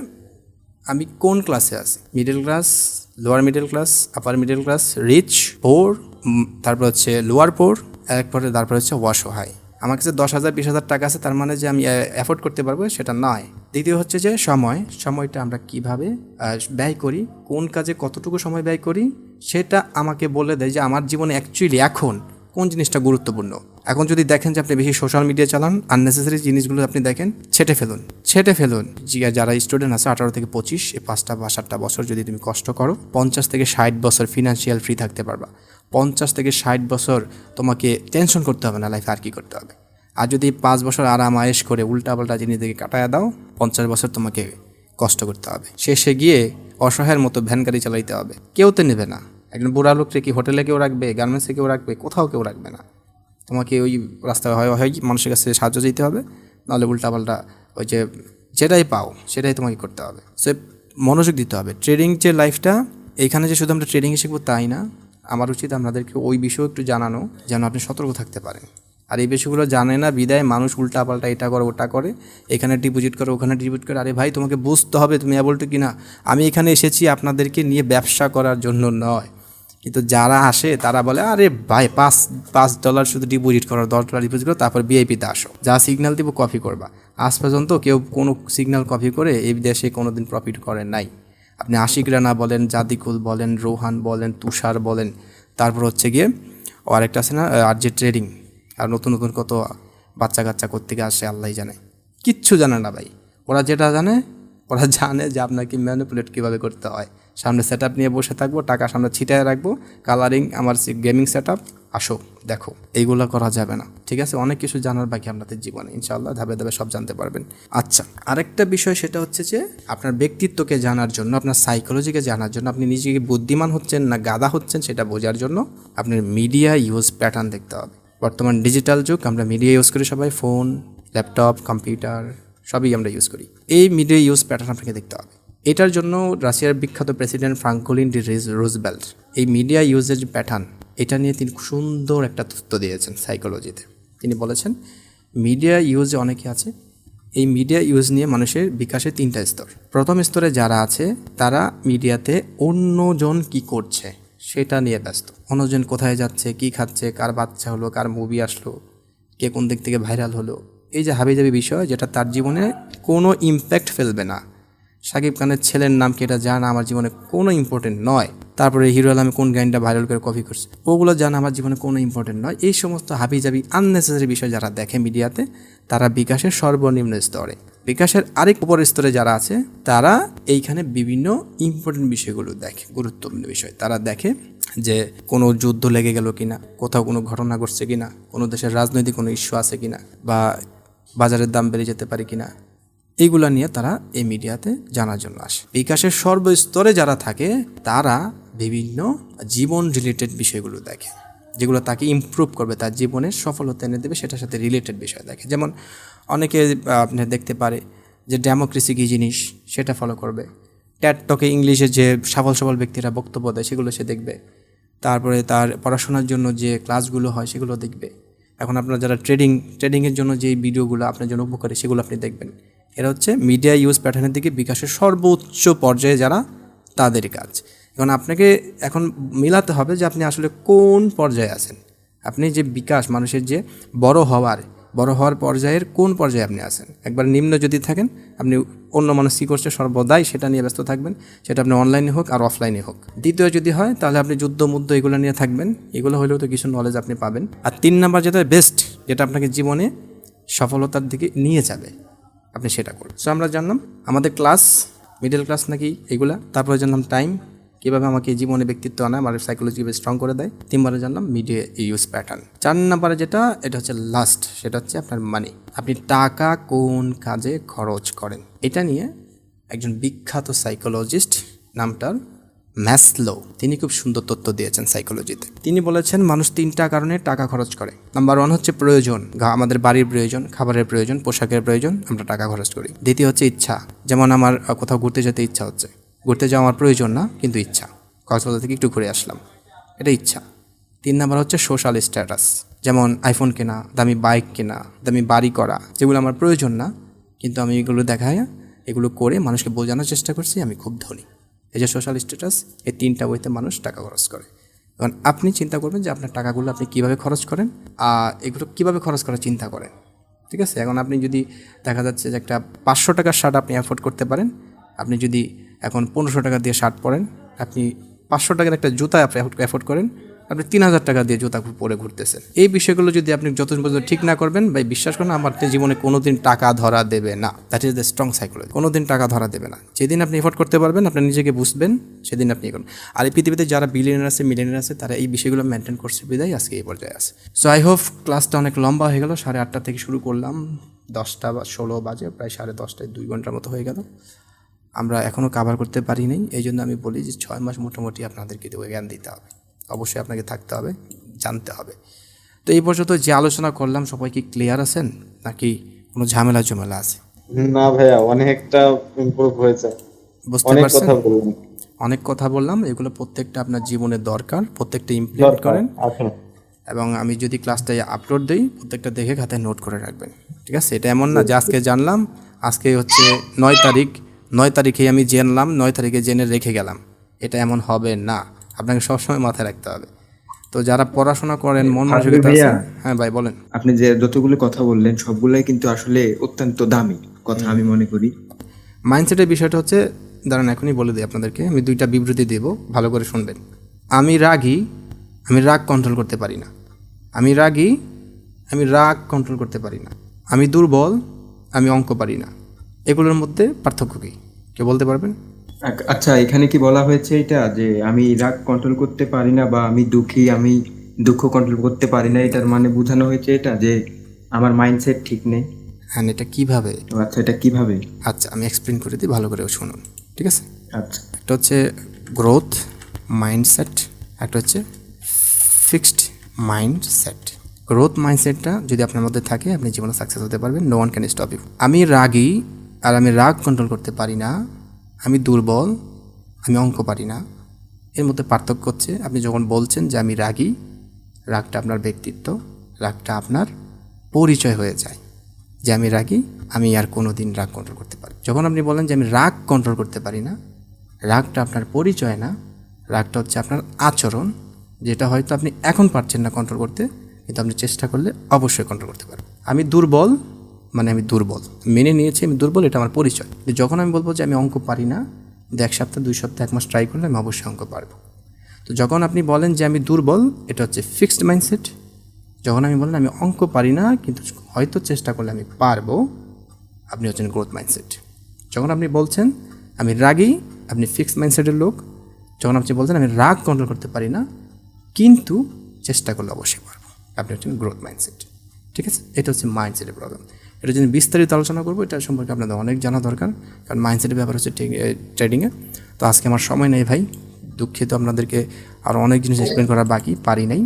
আমি কোন ক্লাসে আছি, middle class, lower middle class, upper middle class, rich, poor, তারপর হচ্ছে লোয়ার পোর, এরপরে তারপর হচ্ছে অসহায়। আমার কাছে 10,000 20,000 টাকা আছে, তার মানে যে আমি অ্যাফোর্ড করতে পারবো সেটা নয়। দ্বিতীয় হচ্ছে যে সময়টা আমরা কিভাবে ব্যয় করি, কোন কাজে কতটুকু সময় ব্যয় করি, সেটা আমাকে বলে দেয় যে আমার জীবনে অ্যাকচুয়ালি এখন কোন জিনিসটা গুরুত্বপূর্ণ। এখন যদি দেখেন যে আপনি বেশি সোশ্যাল মিডিয়া চালান, আননেসেসারি জিনিসগুলো আপনি দেখেন, ছেটে ফেলুন। যারা স্টুডেন্ট আছে 18 থেকে 25, এই 5টা বা 7টা বছর যদি তুমি কষ্ট করো, 50 থেকে 60 বছর ফিনান্সিয়াল ফ্রি থাকতে পারবা। 50 থেকে 60 বছর তোমাকে টেনশন করতে হবে না লাইফে আর কী করতে হবে। আর যদি 5 বছর আরাম আয়েশ করে উল্টাপাল্টা জিনিস থেকে কাটায় দাও, 50 বছর তোমাকে কষ্ট করতে হবে। শেষে গিয়ে অসহায়ের মতো ভ্যান গাড়ি চালাইতে হবে, কেউ তো নেবে না। একজন বুড়া লোককে কি হোটেলে কেউ রাখবে, গার্মেন্টসে কেউ রাখবে, কোথাও কেউ রাখবে না। তোমাকে ওই রাস্তায় হয় মানুষের কাছে সাহায্য চাইতে হবে, নাহলে উল্টাপাল্টা ওই যে যেটাই পাও সেটাই তোমাকে করতে হবে। সো মনোযোগ দিতে হবে। ট্রেডিং যে লাইফটা, এইখানে যে শুধু আমরা ট্রেডিংয়ে শিখবো তাই না, আমার উচিত আপনাদেরকে ওই বিষয়ে একটু জানানো যেন আপনি সতর্ক থাকতে পারেন। আর এই বিষয়গুলো জানে না বিদায় মানুষ উল্টাপাল্টা এটা করে ওটা করে, এখানে ডিপোজিট করে ওখানে ডিপোজিট করে। আরে ভাই, তোমাকে বুঝতে হবে তুমি এবল টু কিনা। আমি এখানে এসেছি আপনাদেরকে নিয়ে ব্যবসা করার জন্য নয়। কিন্তু যারা আসে তারা বলে আরে ভাই $5 শুধু ডিপোজিট করো, $10 ডিপোজিট করো, তারপর ভিআইপিতে আসো, যা সিগন্যাল দিব কপি করবা। আজ পর্যন্ত কেউ কোনো সিগন্যাল কপি করে এই দেশে কোনো দিন প্রফিট করে নাই। আপনি আশিক রানা বলেন, জাদিকুল বলেন, রোহান বলেন, তুষার বলেন, তারপর হচ্ছে গিয়ে ও আরেকটা আছে না আর যে ট্রেডিং, আর নতুন নতুন কত বাচ্চা কাচ্চা কোত্থেকে আসে আল্লাহ জানে, কিচ্ছু জানে না ভাই। ওরা যেটা জানে, ওরা জানে যে আপনাকে ম্যানিপুলেট কীভাবে করতে হয়। সামনে সেট আপ নিয়ে বসে থাকবো, টাকা সামনে ছিটায় রাখবো, কালারিং আমার গেমিং সেট আপ, আসো দেখো, এইগুলো করা যাবে না। ঠিক আছে, অনেক কিছু জানার বাকি আপনাদের জীবনে, ইনশাআল্লাহ ধাপে ধাপে সব জানতে পারবেন। আচ্ছা, আরেকটা বিষয় সেটা হচ্ছে যে আপনার ব্যক্তিত্বকে জানার জন্য, আপনার সাইকোলজিকে জানার জন্য, আপনি নিজেকে বুদ্ধিমান হচ্ছেন না গাধা হচ্ছেন সেটা বোঝার জন্য আপনার মিডিয়া ইউজ প্যাটার্ন দেখতে হবে। বর্তমান ডিজিটাল যুগ, আমরা মিডিয়া ইউজ করি সবাই, ফোন, ল্যাপটপ, কম্পিউটার সবই আমরা ইউজ করি। এই মিডিয়া ইউজ প্যাটার্ন আপনাকে দেখতে হবে। এটার জন্য রাশিয়ার বিখ্যাত প্রেসিডেন্ট ফ্রাঙ্কলিন ডি রুজভেল্ট এই মিডিয়া ইউজেজ প্যাটার্ন এটা নিয়ে তিনি খুব সুন্দর একটা তথ্য দিয়েছেন সাইকোলজিতে। তিনি বলেছেন মিডিয়া ইউজে অনেকে আছে, এই মিডিয়া ইউজ নিয়ে মানুষের বিকাশের 3টা স্তর। প্রথম স্তরে যারা আছে তারা মিডিয়াতে অন্যজন কি করছে সেটা নিয়ে ব্যস্ত। অন্যজন কোথায় যাচ্ছে, কি খাচ্ছে, কার বাচ্চা হলো, কার মুভি আসলো, কে কোন দিক থেকে ভাইরাল হলো, এই যে হাবিজাবি বিষয় যেটা তার জীবনে কোনো ইম্প্যাক্ট ফেলবে না। শাকিব খানের ছেলের নাম কি এটা জানা আমার জীবনে কোনো ইম্পর্টেন্ট নয়। তারপরে হিরো আলমে কোন গানটা ভাইরাল করে কপি করছে ওগুলো জানা আমার জীবনে কোনো ইম্পর্টেন্ট নয়। এই সমস্ত হাবিজাবি আননেসেসারি বিষয় যারা দেখে মিডিয়াতে, তারা বিকাশের সর্বনিম্ন স্তরে। বিকাশের আরেক উপরের স্তরে যারা আছে তারা এইখানে বিভিন্ন ইম্পর্টেন্ট বিষয়গুলো দেখে, গুরুত্বপূর্ণ বিষয় তারা দেখে, যে কোনো যুদ্ধ লেগে গেল কিনা, কোথাও কোনো ঘটনা ঘটছে কিনা, কোনো দেশের রাজনৈতিক কোনো ইস্যু আছে কিনা, বা বাজারের দাম বেড়ে যেতে পারে কিনা, এইগুলা নিয়ে তারা এই মিডিয়াতে জানার জন্য আসে। বিকাশের সর্বস্তরে যারা থাকে তারা বিভিন্ন জীবন রিলেটেড বিষয়গুলো দেখে, যেগুলো তাকে ইমপ্রুভ করবে, তার জীবনের সফলতা এনে দেবে, সেটার সাথে রিলেটেড বিষয় দেখে। যেমন অনেকে আপনি দেখতে পারে যে ডেমোক্রেসি কী জিনিস সেটা ফলো করবে, ট্যাটটকে ইংলিশে যে সফল ব্যক্তিরা বক্তব্য দেয় সেগুলো সে দেখবে, তারপরে তার পড়াশোনার জন্য যে ক্লাসগুলো হয় সেগুলো দেখবে। এখন আপনারা যারা ট্রেডিংয়ের জন্য যে ভিডিওগুলো আপনার জন্য উপকারী সেগুলো আপনি দেখবেন। এরা হচ্ছে মিডিয়া ইউজ প্যাটার্নের দিকে বিকাশের সর্বোচ্চ পর্যায়ে যারা, তাদের কাজ। এখন আপনাকে এখন মিলাতে হবে যে আপনি আসলে কোন পর্যায়ে আছেন। আপনি যে বিকাশ মানুষের যে বড় হওয়ার পর্যায়ের কোন পর্যায়ে আপনি আছেন। একবার নিম্ন যদি থাকেন, আপনি অন্য মানুষ কী করছে সর্বদাই সেটা নিয়ে ব্যস্ত থাকবেন, সেটা আপনি অনলাইনে হোক আর অফলাইনে হোক। দ্বিতীয় যদি হয় তাহলে আপনি যুদ্ধ এগুলো নিয়ে থাকবেন, এগুলো হলেও তো কিছু নলেজ আপনি পাবেন। আর 3 নাম্বার যেটা বেস্ট, যেটা আপনাকে জীবনে সফলতার দিকে নিয়ে যাবে, আপনি সেটা করুন। সো আমরা জানলাম আমাদের ক্লাস, মিডল ক্লাস নাকি এগুলা। তারপরে জানলাম টাইম, কীভাবে আমাকে জীবনে ব্যক্তিত্ব আনা, আমার সাইকোলজি কীভাবে স্ট্রং করে দেয়। 3বারে জানলাম মিডিয়া ইউজ প্যাটার্ন। 4 নম্বরে যেটা, এটা হচ্ছে লাস্ট, সেটা হচ্ছে আপনার মানি। আপনি টাকা কোন কাজে খরচ করেন, এটা নিয়ে একজন বিখ্যাত সাইকোলজিস্ট, নামটার ম্যাসলো, তিনি খুব সুন্দর তথ্য দিয়েছেন সাইকোলজিতে। তিনি বলেছেন মানুষ 3টা কারণে টাকা খরচ করে। নাম্বার 1 হচ্ছে প্রয়োজন, আমাদের বাড়ির প্রয়োজন, খাবারের প্রয়োজন, পোশাকের প্রয়োজন, আমরা টাকা খরচ করি। দ্বিতীয় হচ্ছে ইচ্ছা, যেমন আমার কোথাও ঘুরতে যেতে ইচ্ছা হচ্ছে, ঘুরতে যাওয়া আমার প্রয়োজন না কিন্তু ইচ্ছা, কক্সবাজার থেকে একটু ঘুরে আসলাম, এটা ইচ্ছা। 3 নাম্বার হচ্ছে সোশ্যাল স্ট্যাটাস, যেমন আইফোন কেনা, দামি বাইক কেনা, দামি বাড়ি করা, যেগুলো আমার প্রয়োজন না কিন্তু আমি এগুলো দেখায়, এগুলো করে মানুষকে বোঝানোর চেষ্টা করছি আমি খুব ধনী। এই যে সোশ্যাল স্ট্যাটাস, এই 3টা ওয়েতে মানুষ টাকা খরচ করে। এখন আপনি চিন্তা করবেন যে আপনার টাকাগুলো আপনি কীভাবে খরচ করেন, আর এগুলো কীভাবে খরচ করার চিন্তা করেন। ঠিক আছে, এখন আপনি যদি দেখা যাচ্ছে যে একটা 500 টাকার শার্ট আপনি অ্যাফোর্ড করতে পারেন, আপনি যদি এখন 1500 টাকা দিয়ে শার্ট পরেন, আপনি 500 টাকার একটা জুতা অ্যাফোর্ড করেন, আপনি 3000 টাকা দিয়ে জুতা পরে ঘুরতেছেন। এই বিষয়গুলো যদি আপনি যত পর্যন্ত ঠিক না করবেন, ভাই বিশ্বাস করেন আমার জীবনে কোনোদিন টাকা ধরা দেবে না। That is the strong psychology. কোনোদিন টাকা ধরা দেবে না। যেদিন আপনি এফোর্ড করতে পারবেন, আপনি নিজেকে বুঝবেন, সেদিন আপনি করুন। আর এই পৃথিবীতে যারা বিলিয়নার আছে, মিলিয়নার আছে, তারা এই বিষয়গুলো মেনটেন করছে বিদায় আজকে এই পর্যায়ে আছে। সো আই হোপ ক্লাসটা অনেক লম্বা হয়ে গেল। 8:30 থেকে শুরু করলাম, 10টা বা 16 বাজে, প্রায় 10:30টায় 2 ঘন্টার মতো হয়ে গেল। আমরা এখনও কাভার করতে পারি নাই, এই জন্য আমি বলি যে 6 মাস মোটামুটি আপনাদেরকে জ্ঞান দিতে হবে, অবশ্যই আপনাকে থাকতে হবে, জানতে হবে। তো এই পর্যন্ত যে আলোচনা করলাম সবাই কি ক্লিয়ার আছেন নাকি কোনো ঝামেলা আছে? না ভাইয়া, অনেকটা ইমপ্রুভ হয়েছে, বুঝতে অনেক পারছেন? কথা বললেন। অনেক কথা বললাম, এগুলো প্রত্যেকটা আপনার জীবনে দরকার, প্রত্যেকটা ইমপ্লিমেন্ট দরকার করেন। আছে। এবং আমি যদি ক্লাসটা আপলোড দিই প্রত্যেকটা দেখে খাতায় নোট করে রাখবেন, ঠিক আছে? এটা এমন না যে আজকে জানলাম, আজকে হচ্ছে 9 তারিখ, 9 তারিখে আমি জানলাম, 9 তারিখে জেনে রেখে গেলাম, এটা এমন হবে না। আপনাকে সবসময় মাথায় রাখতে হবে। তো যারা পড়াশোনা করেন, মন ফাজলি মানসিকতা আছে। ভাইয়া, হ্যাঁ ভাই বলেন। আপনি যে যতগুলো কথা বললেন সবগুলাই কিন্তু আসলে অত্যন্ত দামি কথা আমি মনে করি। মাইন্ডসেটের বিষয়টা হচ্ছে, দাঁড়ান এখনই বলে দিই আপনাদেরকে, আমি 2টা বিবৃতি দেব, ভালো করে শুনবেন। আমি রাগী, আমি রাগ কন্ট্রোল করতে পারি না। আমি রাগী, আমি রাগ কন্ট্রোল করতে পারি না। আমি দুর্বল, আমি অঙ্ক পারি না। এগুলোর মধ্যে পার্থক্য কী কেউ বলতে পারবেন? আচ্ছা, এখানে কি বলা হয়েছে এটা যে আমি রাগ কন্ট্রোল করতে পারি না বা আমি দুঃখী, আমি দুঃখ কন্ট্রোল করতে পারি না, এটার মানে বোঝানো হয়েছে এটা যে আমার মাইন্ডসেট ঠিক নেই? হ্যাঁ, এটা কিভাবে? তো আচ্ছা, এটা কিভাবে? আচ্ছা আমি এক্সপ্লেন করে দিই, ভালো করে শুনুন, ঠিক আছে? আচ্ছা একটা হচ্ছে গ্রোথ মাইন্ডসেট, একটা হচ্ছে ফিক্সড মাইন্ডসেট। গ্রোথ মাইন্ডসেটটা যদি আপনার মধ্যে থাকে, আপনি জীবনে সাকসেস হতে পারবেন। No one can stop you. আমি রাগী আর আমি রাগ কন্ট্রোল করতে পারি না। আমি দুর্বল, আমি অঙ্ক পারি না। এর মধ্যে পার্থক্য হচ্ছে, আপনি যখন বলছেন যে আমি রাগী, রাগটা আপনার ব্যক্তিত্ব, রাগটা আপনার পরিচয় হয়ে যায় যে আমি রাগী, আমি আর কোনো দিন রাগ কন্ট্রোল করতে পারি। যখন আপনি বলেন যে আমি রাগ কন্ট্রোল করতে পারি না, রাগটা আপনার পরিচয় না, রাগটা হচ্ছে আপনার আচরণ, যেটা হয়তো আপনি এখন পারছেন না কন্ট্রোল করতে, কিন্তু আপনি চেষ্টা করলে অবশ্যই কন্ট্রোল করতে পারবেন। আমি দুর্বল, মানে আমি দুর্বল, মেনে নিয়েছি আমি দুর্বল, এটা আমার পরিচয়। কিন্তু যখন আমি বলবো যে আমি অঙ্ক পারি না, কিন্তু 1 সপ্তাহ 2 সপ্তাহ 1 মাস ট্রাই করলে আমি অবশ্যই অঙ্ক পারবো। তো যখন আপনি বলেন যে আমি দুর্বল, এটা হচ্ছে ফিক্সড মাইন্ডসেট। যখন আমি বলেন আমি অঙ্ক পারি না কিন্তু হয়তো চেষ্টা করলে আমি পারবো, আপনি হচ্ছেন গ্রোথ মাইন্ডসেট। যখন আপনি বলছেন আমি রাগী, আপনি ফিক্সড মাইন্ডসেটের লোক। যখন আপনি বলছেন আমি রাগ কন্ট্রোল করতে পারি না কিন্তু চেষ্টা করলে অবশ্যই পারবো, আপনি হচ্ছেন গ্রোথ মাইন্ডসেট, ঠিক আছে? এটা হচ্ছে মাইন্ডসেটের প্রবলেম। এটা যদি বিস্তারিত আলোচনা করবো, এটা সম্পর্কে আপনাদের অনেক জানা দরকার, কারণ মাইন্ডসেটের ব্যাপার হচ্ছে ট্রেডিংয়ে। তো আজকে আমার সময় নেই ভাই, দুঃখিত। আপনাদেরকে আরও অনেক জিনিস এক্সপ্লেন করার বাকি, পারি নাই।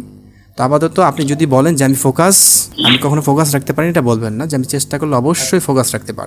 তো আপাতত আপনি যদি বলেন যে আমি কখনো ফোকাস রাখতে পারি, এটা বলবেন না, যে আমি চেষ্টা করলে অবশ্যই ফোকাস রাখতে পারবো।